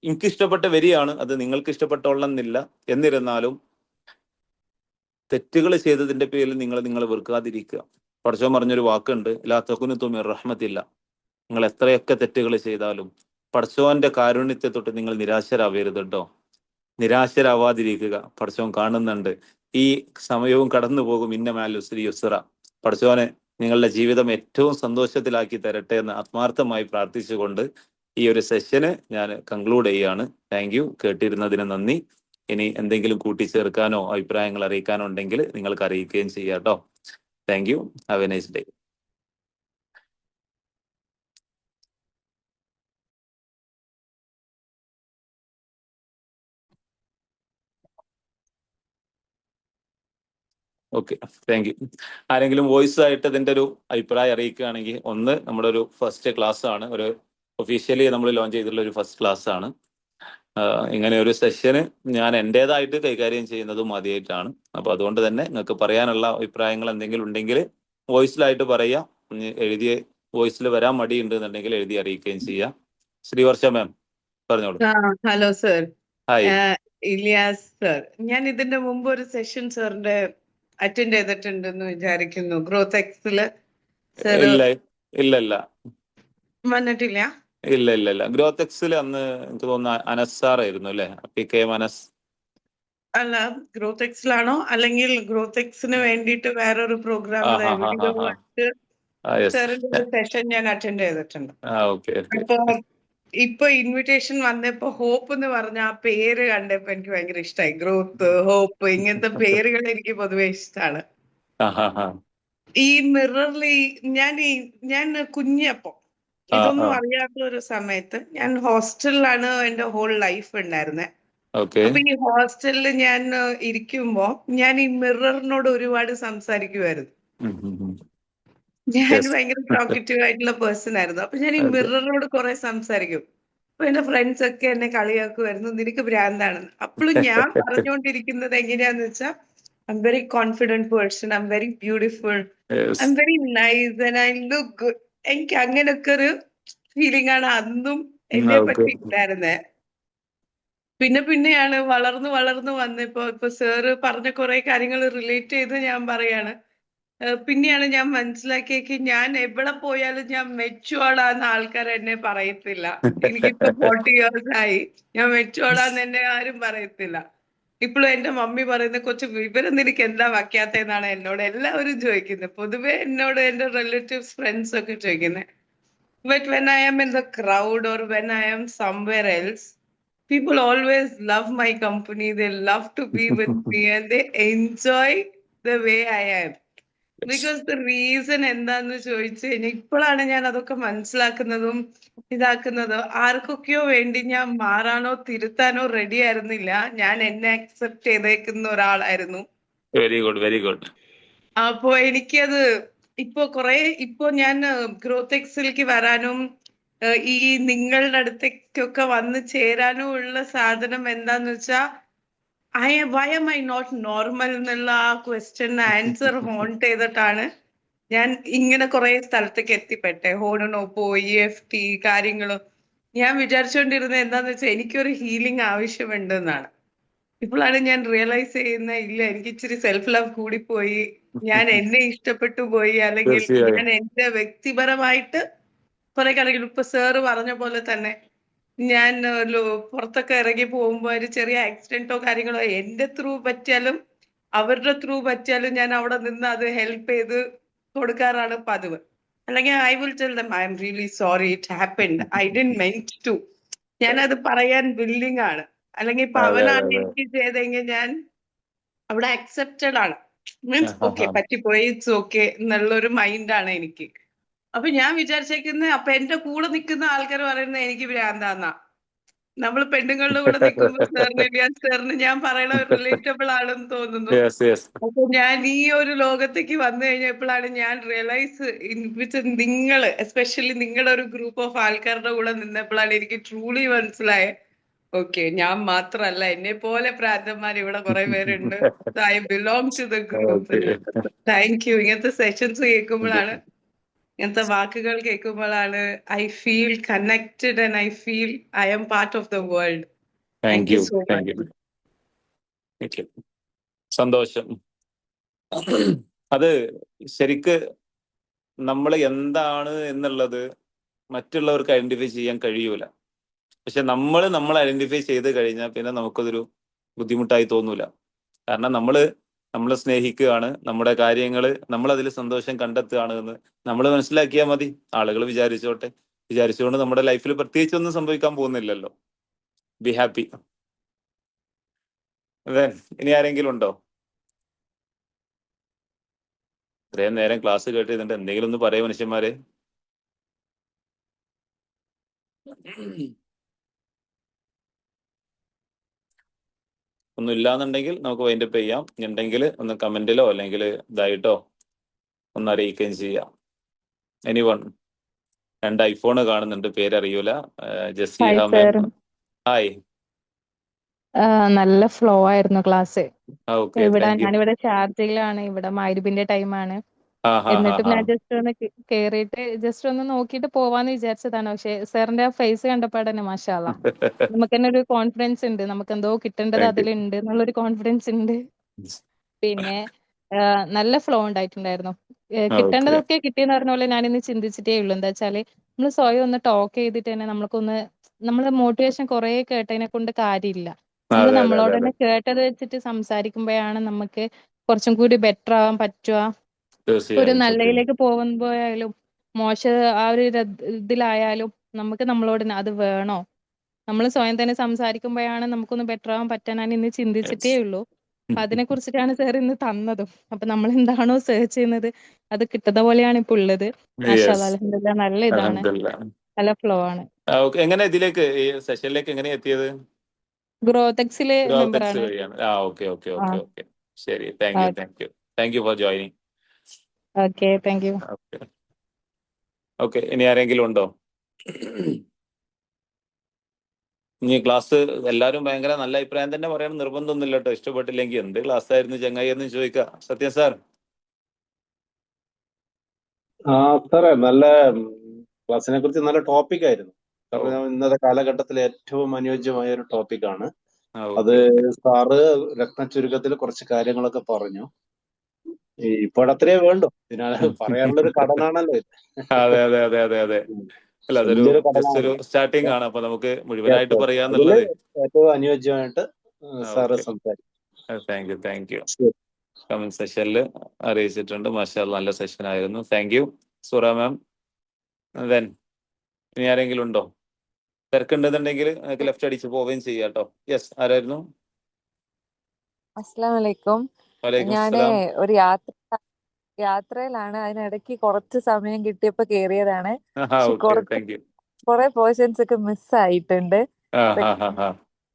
എനിക്കിഷ്ടപ്പെട്ട വരിയാണ്. അത് നിങ്ങൾക്ക് ഇഷ്ടപ്പെട്ടോളണമെന്നില്ല. എന്നിരുന്നാലും തെറ്റുകൾ ചെയ്തതിന്റെ പേരിൽ നിങ്ങൾ വെറുക്കാതിരിക്കുക. പടച്ചോൻ പറഞ്ഞൊരു വാക്കുണ്ട്, ലാ തഖ്നതു മിർ റഹ്മത്തില്ല. നിങ്ങൾ എത്രയൊക്കെ തെറ്റുകൾ ചെയ്താലും പടച്ചോന്റെ കാരുണ്യത്തെ തൊട്ട് നിങ്ങൾ നിരാശരാവരുത് കേട്ടോ. നിരാശരാവാതിരിക്കുക. പടച്ചോൻ കാണുന്നുണ്ട്. ഈ സമയവും കടന്നു പോകും. ഇന്ന മാൽ ഉസ്രി യുസ്റ. പടച്ചോനെ നിങ്ങളുടെ ജീവിതം ഏറ്റവും സന്തോഷത്തിലാക്കി തരട്ടെ എന്ന് ആത്മാർത്ഥമായി പ്രാർത്ഥിച്ചുകൊണ്ട് ഈ ഒരു സെഷന് ഞാൻ കൺക്ലൂഡ് ചെയ്യാണ്. Thank you. കേട്ടിരുന്നതിന് നന്ദി. ഇനി എന്തെങ്കിലും കൂട്ടിച്ചേർക്കാനോ അഭിപ്രായങ്ങൾ അറിയിക്കാനോ ഉണ്ടെങ്കിൽ നിങ്ങൾക്ക് അറിയിക്കുകയും ചെയ്യാം കേട്ടോ. Thank you. Have A nice day. Okay, thank you. ആരെങ്കിലും വോയിസ് ആയിട്ട് ഇതിന്റെ ഒരു അഭിപ്രായം അറിയിക്കുകയാണെങ്കിൽ, ഒന്ന് നമ്മുടെ ഒരു ഫസ്റ്റ് ക്ലാസ് ആണ്, ഒരു ഒഫീഷ്യലി നമ്മൾ ലോഞ്ച് ചെയ്തിട്ടുള്ള ഒരു ഫസ്റ്റ് ക്ലാസ് ആണ്. ഇങ്ങനെ ഒരു സെഷന് ഞാൻ എൻ്റെതായിട്ട് കൈകാര്യം ചെയ്യുന്നതും ആദ്യമായിട്ടാണ്. അപ്പൊ അതുകൊണ്ട് തന്നെ നിങ്ങൾക്ക് പറയാനുള്ള അഭിപ്രായങ്ങൾ എന്തെങ്കിലും ഉണ്ടെങ്കിൽ വോയിസിലായിട്ട് പറയാം. എഴുതിയ വോയിസിൽ വരാൻ മടിയുണ്ട് എന്നുണ്ടെങ്കിൽ എഴുതി അറിയിക്കുകയും ചെയ്യാം. ശ്രീവർഷ മാം പറഞ്ഞോളൂ. Hello sir, hi. Ilyas sir. ഞാൻ ഇതിന്റെ മുമ്പ് ഒരു സെഷൻ സാറിന്റെ അറ്റൻഡ് ചെയ്തിട്ടുണ്ടെന്ന് വിചാരിക്കുന്നു. ഗ്രോത്ത് എക്സില് സർ ഇല്ല ഇല്ല ഇല്ല വന്നിട്ടില്ല. ഇല്ല ഇല്ല ഇല്ല ഗ്രോത്ത് എക്സിൽ അന്ന് എനിക്ക് തോന്നുന്നു അനസ് സാറായിരുന്നു അല്ലെ, PK അനസ്. അല്ല, ഗ്രോത്ത് എക്സിലാണോ അല്ലെങ്കിൽ ഗ്രോത്ത് എക്സിന് വേണ്ടിയിട്ട് വേറൊരു പ്രോഗ്രാമിലെ വീഡിയോ സാറിന്റെ ഒരു സെഷൻ ഞാൻ അറ്റൻഡ് ചെയ്തിട്ടുണ്ട്. അപ്പൊ ഇപ്പൊ ഇൻവിറ്റേഷൻ വന്നപ്പോ ഹോപ്പ് എന്ന് പറഞ്ഞ ആ പേര് കണ്ടപ്പോ എനിക്ക് ഭയങ്കര ഇഷ്ടമായി. ഗ്രോത്ത്, ഹോപ്പ്, ഇങ്ങനത്തെ പേരുകൾ എനിക്ക് പൊതുവെ ഇഷ്ടമാണ്. ഈ മിററിൽ ഞാൻ കുഞ്ഞപ്പോ ഇതൊന്നും അറിയാത്ത ഒരു സമയത്ത് ഞാൻ ഹോസ്റ്റലിലാണ് എന്റെ ഹോൾ ലൈഫ് ഉണ്ടായിരുന്നത്. അപ്പൊ ഈ ഹോസ്റ്റലിൽ ഞാൻ ഇരിക്കുമ്പോ ഞാൻ ഈ മിററിനോട് ഒരുപാട് സംസാരിക്കുമായിരുന്നു. ഞാൻ ഭയങ്കര ടോക്കറ്റീവ് ആയിട്ടുള്ള പേഴ്സൺ ആയിരുന്നു. അപ്പൊ ഞാൻ ഈ മിററിനോട് കുറെ സംസാരിക്കും. അപ്പൊ എന്റെ ഫ്രണ്ട്സ് ഒക്കെ എന്നെ കളിയാക്കുമായിരുന്നു, നിനക്ക് ഭ്രാന്താണെന്ന്. അപ്പോഴും ഞാൻ പറഞ്ഞുകൊണ്ടിരിക്കുന്നത് എങ്ങനെയാന്ന് വെച്ചാൽ, I am very confident person, I am very beautiful, I am very nice and I look good. എനിക്ക് അങ്ങനെയൊക്കെ ഒരു ഫീലിംഗ് ആണ് അന്നും എന്നെ പറ്റി ഉണ്ടായിരുന്നത്. പിന്നെയാണ് വളർന്നു വളർന്നു വന്നപ്പോ ഇപ്പൊ സാറ് പറഞ്ഞ കുറെ കാര്യങ്ങൾ റിലേറ്റ് ചെയ്ത് ഞാൻ പറയാണ്. പിന്നെയാണ് ഞാൻ മനസ്സിലാക്കിയേക്ക് ഞാൻ എവിടെ പോയാലും ഞാൻ മെച്ചുവേർഡാന്ന് ആൾക്കാർ എന്നെ പറയത്തില്ല. എനിക്കിപ്പോ 40 years ആയി, ഞാൻ മെച്ചുവേർഡാന്ന് എന്നെ ആരും പറയത്തില്ല. ഇപ്പോഴും എന്റെ മമ്മി പറയുന്ന കൊച്ചു വിവരം നിനക്ക് എന്താ വയ്ക്കാത്തെന്നാണ് എന്നോട് എല്ലാവരും ചോദിക്കുന്നത്. പൊതുവെ എന്നോട് എന്റെ റിലേറ്റീവ്സ്, ഫ്രണ്ട്സ് ഒക്കെ ചോദിക്കുന്നത്. But when I am in the crowd or when I am somewhere else, people always love my company, they love to be with me and they enjoy the way I am. Because the reason എന്താന്ന് ചോദിച്ചു കഴിഞ്ഞാൽ ഇപ്പോഴാണ് ഞാൻ അതൊക്കെ മനസ്സിലാക്കുന്നതും ഇതാക്കുന്നതും. ആർക്കൊക്കെയോ വേണ്ടി ഞാൻ മാറാനോ തിരുത്താനോ റെഡി ആയിരുന്നില്ല. ഞാൻ എന്നെ അക്സെപ്റ്റ് ചെയ്തേക്കുന്ന ഒരാളായിരുന്നു. Very good, very good. അപ്പോ എനിക്കത് ഇപ്പൊ ഞാൻ ഗ്രോത്ത് എക്സിലേക്ക് വരാനും ഈ നിങ്ങളുടെ അടുത്തേക്കൊക്കെ വന്ന് ചേരാനും ഉള്ള സാധനം എന്താന്ന് വെച്ചാ, why am I not normal എന്നുള്ള ആ ക്വസ്റ്റ്യൻ ആൻസർ ഹോണ്ട് ചെയ്തിട്ടാണ് ഞാൻ ഇങ്ങനെ കുറെ സ്ഥലത്തേക്ക് എത്തിപ്പെട്ടെ. ഹോണനോപ്പോ, EFT കാര്യങ്ങളും. ഞാൻ വിചാരിച്ചുകൊണ്ടിരുന്നത് എന്താന്ന് വെച്ചാൽ എനിക്കൊരു ഹീലിംഗ് ആവശ്യമുണ്ടെന്നാണ്. ഇപ്പോഴാണ് ഞാൻ റിയലൈസ് ചെയ്യുന്ന, ഇല്ല, എനിക്ക് ഇച്ചിരി സെൽഫ് ലവ് കൂടിപ്പോയി, ഞാൻ എന്നെ ഇഷ്ടപ്പെട്ടു പോയി, അല്ലെങ്കിൽ ഞാൻ എന്റെ വ്യക്തിപരമായിട്ട് കുറെ കാര്യങ്ങൾ ഇപ്പൊ സാറ് പറഞ്ഞ പോലെ തന്നെ ഞാൻ പുറത്തൊക്കെ ഇറങ്ങി പോകുമ്പോ ഒരു ചെറിയ ആക്സിഡന്റോ കാര്യങ്ങളോ എന്റെ ത്രൂ പറ്റിയാലും അവരുടെ ത്രൂ പറ്റിയാലും ഞാൻ അവിടെ നിന്ന് അത് ഹെൽപ്പ് ചെയ്ത് കൊടുക്കാറാണ് പതിവ്. അല്ലെങ്കിൽ I will tell them I'm really sorry, it happened, I didn't meant to. ഞാനത് പറയാൻ വില്ലിങ് ആണ്. അല്ലെങ്കിൽ ഇപ്പൊ അവനാണ് എനിക്ക് ചെയ്തെങ്കിൽ ഞാൻ അവിടെ അക്സെപ്റ്റഡ് ആണ്. മീൻസ് ഓക്കെ, പറ്റിപ്പോയി, ഇറ്റ്സ് ഓക്കെ എന്നുള്ളൊരു മൈൻഡാണ് എനിക്ക്. അപ്പൊ ഞാൻ വിചാരിച്ചേക്കുന്നത്, അപ്പൊ എന്റെ കൂടെ നിൽക്കുന്ന ആൾക്കാർ പറയുന്നത് എനിക്ക് ഭ്രാന്താന്നാ. നമ്മൾ പെണ്ണുങ്ങളുടെ കൂടെ നിൽക്കുമ്പോൾ സാറിന് ഞാൻ പറയണ റിലേറ്റബിൾ ആണെന്ന് തോന്നുന്നു. അപ്പൊ ഞാൻ ഈ ഒരു ലോകത്തേക്ക് വന്നു കഴിഞ്ഞപ്പോഴാണ് ഞാൻ റിയലൈസ്, നിങ്ങള് എസ്പെഷ്യലി നിങ്ങളുടെ ഒരു ഗ്രൂപ്പ് ഓഫ് ആൾക്കാരുടെ കൂടെ നിന്നപ്പോഴാണ് എനിക്ക് ട്രൂലി മനസ്സിലായത്, ഓക്കെ, ഞാൻ മാത്രല്ല, എന്നെ പോലെ പ്രാന്തന്മാർ ഇവിടെ കുറെ പേരുണ്ട്. I belong to the group. Thank you. ഇങ്ങനത്തെ സെഷൻസ് കേൾക്കുമ്പോഴാണ്, ഇങ്ങനത്തെ വാക്കുകൾ കേൾക്കുമ്പോഴാണ് I feel connected and I feel I'm part of the world. Thank you so much. സന്തോഷം. അത് ശരിക്ക് നമ്മൾ എന്താണ് എന്നുള്ളത് മറ്റുള്ളവർക്ക് ഐഡന്റിഫൈ ചെയ്യാൻ കഴിയൂല. പക്ഷെ നമ്മൾ ഐഡന്റിഫൈ ചെയ്ത് കഴിഞ്ഞാൽ പിന്നെ നമുക്കതൊരു ബുദ്ധിമുട്ടായി തോന്നൂല. കാരണം നമ്മളെ സ്നേഹിക്കുകയാണ്, നമ്മുടെ കാര്യങ്ങൾ നമ്മൾ അതിൽ സന്തോഷം കണ്ടെത്തുകയാണ് എന്ന് നമ്മൾ മനസ്സിലാക്കിയാൽ മതി. ആളുകൾ വിചാരിച്ചുകൊണ്ട് നമ്മുടെ ലൈഫിൽ പ്രത്യേകിച്ചൊന്നും സംഭവിക്കാൻ പോകുന്നില്ലല്ലോ. Be happy. ഇനി ആരെങ്കിലും ഉണ്ടോ? ഇത്രയും നേരം ക്ലാസ് കേട്ട് ഇതിന്റെ എന്തെങ്കിലും ഒന്ന് പറയൂ മനുഷ്യന്മാരെ. ഒന്നും ഇല്ലാന്നുണ്ടെങ്കിൽ നമുക്ക് വൈൻഡപ്പ് ചെയ്യാം. ഉണ്ടെങ്കിൽ ഒന്ന് കമന്റിലോ അല്ലെങ്കിൽ ഇതായിട്ടോ ഒന്ന് അറിയിക്കുകയും ചെയ്യാം. എനിവൺ? 2 ഐഫോൺ കാണുന്നുണ്ട്, പേരറിയൂല. ജസീഹ ഹായ് മാം, സർ. ഹായ്. നല്ല ഫ്ലോ ആയിരുന്നു ക്ലാസ്. Okay, thank you. ഞാനിവിടെ ഷാർജയിലാണ്. ഇവിടെ മഗ്‌രിബിന്റെ ടൈമാണ്. ആ ഹാ ഹാ എന്നിട്ടും ഹാ. ഞാൻ ജസ്റ്റ് ഒന്ന് കേറിയിട്ട് ജസ്റ്റ് ഒന്ന് നോക്കിയിട്ട് പോവാന്ന് വിചാരിച്ചതാണ്. പക്ഷെ സാറിന്റെ ആ ഫേസ് കണ്ടപ്പാടന്നെ മാഷാ അല്ലാ, നമുക്ക് തന്നെ ഒരു കോൺഫിഡൻസ് ഉണ്ട്. നമുക്ക് എന്തോ കിട്ടേണ്ടത് താങ്ക് യു. അതിലുണ്ട് എന്നുള്ളൊരു കോൺഫിഡൻസ് ഉണ്ട്. പിന്നെ നല്ല ഫ്ലോ ഉണ്ടായിട്ടുണ്ടായിരുന്നു. ഓക്കെ. കിട്ടേണ്ടതൊക്കെ കിട്ടിയെന്ന് പറഞ്ഞ പോലെ ഞാനിന്ന് ചിന്തിച്ചിട്ടേ ഉള്ളൂ. എന്താ വെച്ചാല് നമ്മൾ സ്വയം ഒന്ന് ടോക്ക് ചെയ്തിട്ട് തന്നെ നമ്മള് മോട്ടിവേഷൻ കുറെ കേട്ടതിനെ കൊണ്ട് കാര്യമില്ല. നമ്മൾ അതെ അതെ നമ്മളോട് അതെ അതെ, തന്നെ കേട്ടത് വെച്ചിട്ട് സംസാരിക്കുമ്പോഴാണ് നമുക്ക് കുറച്ചും കൂടി ബെറ്റർ ആവാൻ പറ്റുക. ഒരു തീർച്ചയായും സത്യം. നല്ലതിലേക്ക് പോകുമ്പോഴായാലും മോശ ആ ഒരു ഇതിലായാലും നമുക്ക് നമ്മളോട് അത് വേണോ, നമ്മൾ സ്വയം തന്നെ സംസാരിക്കുമ്പോഴാണ് നമുക്കൊന്ന് ബെറ്റർ ആവാൻ പറ്റാൻ ഞാൻ ഇന്ന് ചിന്തിച്ചിട്ടേ ഉള്ളൂ. അപ്പൊ അതിനെ കുറിച്ചിട്ടാണ് സാർ ഇന്ന് തന്നതും. അപ്പൊ നമ്മൾ എന്താണോ സെർച്ച് ചെയ്യുന്നത് അത് കിട്ടുന്ന പോലെയാണ് ഇപ്പൊ ഉള്ളത്. മാഷാ യെസ്, അല്ലാ, അൽഹംദുലില്ലാ, നല്ല ഇതാണ്, അൽഹംദുലില്ലാ. നല്ല ഫ്ലോ ആണ്. ഓക്കെ, എങ്ങനെ ഇതിലേക്ക് ഈ സെഷനിലേക്ക് എങ്ങനെ എത്തിയത്? ഗ്രോതെക്സിലെ ഗ്രോതെക്സ് മെമ്പറാണ്. വഴിയാണ്. ഓക്കെ ഓക്കെ ആ, ഓക്കെ ഓക്കെ. ശരി, thank you thank you thank you for joining. Okay, thank you. Okay okay, ഇനി ആരെങ്കിലും ഉണ്ടോ? ഇനി ക്ലാസ് എല്ലാവരും ഭയങ്കര നല്ല അഭിപ്രായം തന്നെ പറയണം നിർബന്ധമൊന്നുമില്ല കേട്ടോ. ഇഷ്ടപ്പെട്ടില്ലെങ്കിൽ എന്ത് ക്ലാസ് ആയിരുന്നു ചങ്ങായി എന്ന് ചോദിക്കാം. സത്യം സാർ. സാറേ, നല്ല ക്ലാസ്സിനെ കുറിച്ച് നല്ല ടോപ്പിക് ആയിരുന്നു. ഓ, കാരണം ഇന്നത്തെ കാലഘട്ടത്തിലെ ഏറ്റവും അനുയോജ്യമായ ഒരു ടോപ്പിക്കാണ് അത്. Okay okay. സാറ് രത്നച്ചുരുക്കത്തിൽ കുറച്ച് കാര്യങ്ങളൊക്കെ പറഞ്ഞു. ഇപ്പോൾ അത്രേ വേണ്ടു. പറയാനുള്ള ഒരു കടനാണല്ലോ ഇത്. അതെ അതെ അതെ അതെ അതെ. അല്ല, അതൊരു വലിയൊരു ജസ്റ്റ് ഒരു കടനാണ്. സ്റ്റാർട്ടിങ് ആണ്. അപ്പൊ നമുക്ക് Yes, മുഴുവനായിട്ട് yes. അതില് പറയാന്നുള്ളത്. ഏറ്റവും അനുയോജ്യമായിട്ട് സാറ് ഓക്കെ, സംസാരിക്കും. Thank you thank you. ശരി. കമന്റ് സെഷനിൽ അറിയിച്ചിട്ടുണ്ട്. മാഷാ അല്ലാ, നല്ല സെഷൻ ആയിരുന്നു. Thank you Sura ma'am. Then ഇനി ആരെങ്കിലും ഉണ്ടോ? തിരക്കുണ്ടെന്നുണ്ടെങ്കിൽ നിങ്ങൾക്ക് ലെഫ്റ്റ് അടിച്ച് പോവുകയും ചെയ്യാം കേട്ടോ. യെസ്, ആരായിരുന്നു? അസ്സലാമു അലൈക്കും. വലൈക്കും ഞാന് സലാം. ഒരു യാത്രയിലാണ്. അതിനിടയ്ക്ക് കുറച്ച് സമയം കിട്ടിയപ്പോ കേറിയതാണ്. പക്ഷെ ഓക്കെ, താങ്ക് യു. കുറെ പോർഷൻസ് ഒക്കെ മിസ് ആയിട്ടുണ്ട്. ആ ഹാ അതൊക്കെ ഹാ ഹാ.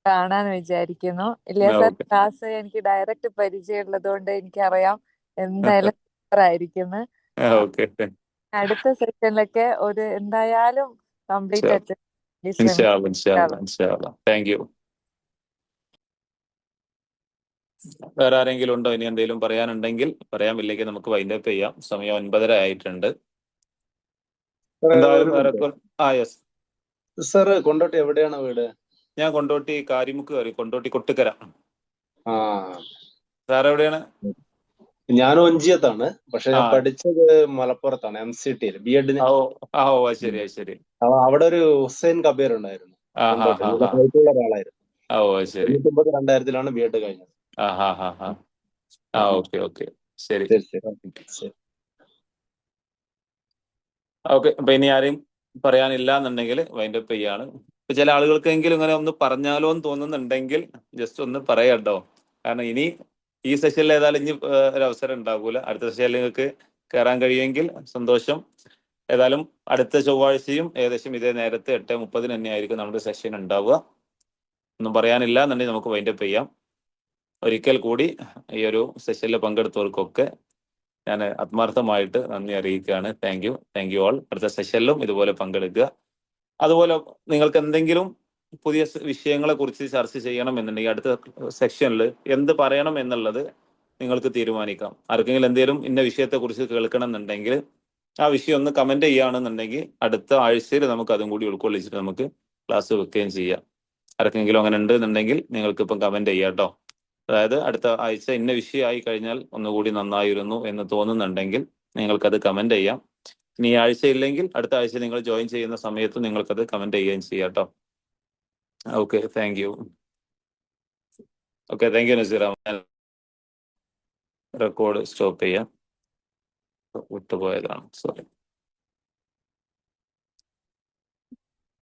കാണാന്ന് വിചാരിക്കുന്നു. ഇല്ല സാർ, ഓക്കെ ക്ലാസ് എനിക്ക് ഡയറക്റ്റ് പരിചയമുള്ളത് കൊണ്ട് എനിക്കറിയാം എന്തായാലും സൂപ്പറായിരിക്കും. ഓക്കെ. അടുത്ത സെഷനിലൊക്കെ ഒരു എന്തായാലും കംപ്ലീറ്റ് ആയിട്ട് ഇൻഷാ അല്ലാ, ഇൻഷാ അല്ലാ, ശ്രമിക്കാം. ഇൻഷാ അല്ലാ. Thank you. വേറെ ആരെങ്കിലും ഉണ്ടോ? ഇനി എന്തെങ്കിലും പറയാനുണ്ടെങ്കിൽ പറയാമില്ലെങ്കിൽ നമുക്ക് വൈൻഡപ്പ് ചെയ്യാം. സമയം 9:30 ആയിട്ടുണ്ട്. സാറേ, എന്തായാലും ഒരു മിനിറ്റ്. യെസ്. സാറ് കൊണ്ടോട്ടി എവിടെയാണ് വീട്? ഞാൻ കൊണ്ടോട്ടി കാരിമുക്ക് കയറി, കൊണ്ടോട്ടി കൊട്ടുകര. ആ സാർ എവിടെയാണ്? ഞാൻ ഒഞ്ചിയത്താണ്. പക്ഷെ ആ ഞാൻ പഠിച്ചത് മലപ്പുറത്താണ്, MCT-യിൽ BEd-ന്. ഓ ശരി ശരി. അവിടെ ഒരു ഹുസൈൻ കബീർ ഉണ്ടായിരുന്നു, ആ ഹാ കൊണ്ടോട്ടി. ഹാ നല്ല ഹാ. ഹൈറ്റുള്ള ഒരാളായിരുന്നു. ശരി. 1990-2000-ലാണ് BEd കഴിഞ്ഞത്. ഹാ ഹാ ഹാ. Okay okay. ശരി ശരി ശരി. ഓക്കെ. അപ്പൊ ഇനി ആരെയും പറയാനില്ല എന്നുണ്ടെങ്കിൽ വൈൻഡപ്പ് ചെയ്യാണ്. ഇപ്പൊ ചില ആളുകൾക്കെങ്കിലും ഇങ്ങനെ ഒന്ന് പറഞ്ഞാലോ എന്ന് തോന്നുന്നുണ്ടെങ്കിൽ ജസ്റ്റ് ഒന്ന് പറയാം കേട്ടോ. കാരണം ഇനി ഈ സെഷനിൽ ഏതായാലും ഇനി ഒരു അവസരം ഉണ്ടാകൂല. അടുത്ത സെഷനിൽ നിങ്ങൾക്ക് കയറാൻ കഴിയുമെങ്കിൽ സന്തോഷം. ഏതായാലും അടുത്ത ചൊവ്വാഴ്ചയും ഏകദേശം ഇതേ നേരത്തെ 8:30 തന്നെ ആയിരിക്കും നമ്മുടെ സെഷൻ ഉണ്ടാവുക. ഒന്നും പറയാനില്ല എന്നുണ്ടെങ്കിൽ നമുക്ക് വൈൻഡപ്പ് ചെയ്യാം. ഒരിക്കൽ കൂടി ഈ ഒരു സെഷനിൽ പങ്കെടുത്തവർക്കൊക്കെ ഞാൻ ആത്മാർത്ഥമായിട്ട് നന്ദി അറിയിക്കുകയാണ്. Thank you all. അടുത്ത സെഷനിലും ഇതുപോലെ പങ്കെടുക്കുക. അതുപോലെ നിങ്ങൾക്ക് എന്തെങ്കിലും പുതിയ വിഷയങ്ങളെ കുറിച്ച് ചർച്ച ചെയ്യണം എന്നുണ്ടെങ്കിൽ അടുത്ത സെക്ഷനിൽ എന്ത് പറയണം എന്നുള്ളത് നിങ്ങൾക്ക് തീരുമാനിക്കാം. ആർക്കെങ്കിലും എന്തെങ്കിലും ഇന്ന വിഷയത്തെ കുറിച്ച് കേൾക്കണം എന്നുണ്ടെങ്കിൽ ആ വിഷയം ഒന്ന് കമന്റ് ചെയ്യുകയാണെന്നുണ്ടെങ്കിൽ അടുത്ത ആഴ്ചയിൽ നമുക്ക് അതും കൂടി ഉൾക്കൊള്ളിച്ചിട്ട് നമുക്ക് ക്ലാസ് വെക്കുകയും ചെയ്യാം. ആർക്കെങ്കിലും അങ്ങനെ ഉണ്ട് എന്നുണ്ടെങ്കിൽ നിങ്ങൾക്ക് ഇപ്പം കമന്റ് ചെയ്യാം കേട്ടോ. അതായത് അടുത്ത ആഴ്ച ഇന്ന വിഷയമായി കഴിഞ്ഞാൽ ഒന്നുകൂടി നന്നായിരുന്നു എന്ന് തോന്നുന്നുണ്ടെങ്കിൽ നിങ്ങൾക്കത് കമന്റ് ചെയ്യാം. ഇനി ഈ ആഴ്ച ഇല്ലെങ്കിൽ അടുത്ത ആഴ്ച നിങ്ങൾ ജോയിൻ ചെയ്യുന്ന സമയത്ത് നിങ്ങൾക്കത് കമന്റ് ചെയ്യുകയും ചെയ്യാം കേട്ടോ. Okay, thank you. Okay, thank you Naseera. Record stop ചെയ്യാം, വിട്ടുപോയതാണ്, സോറി.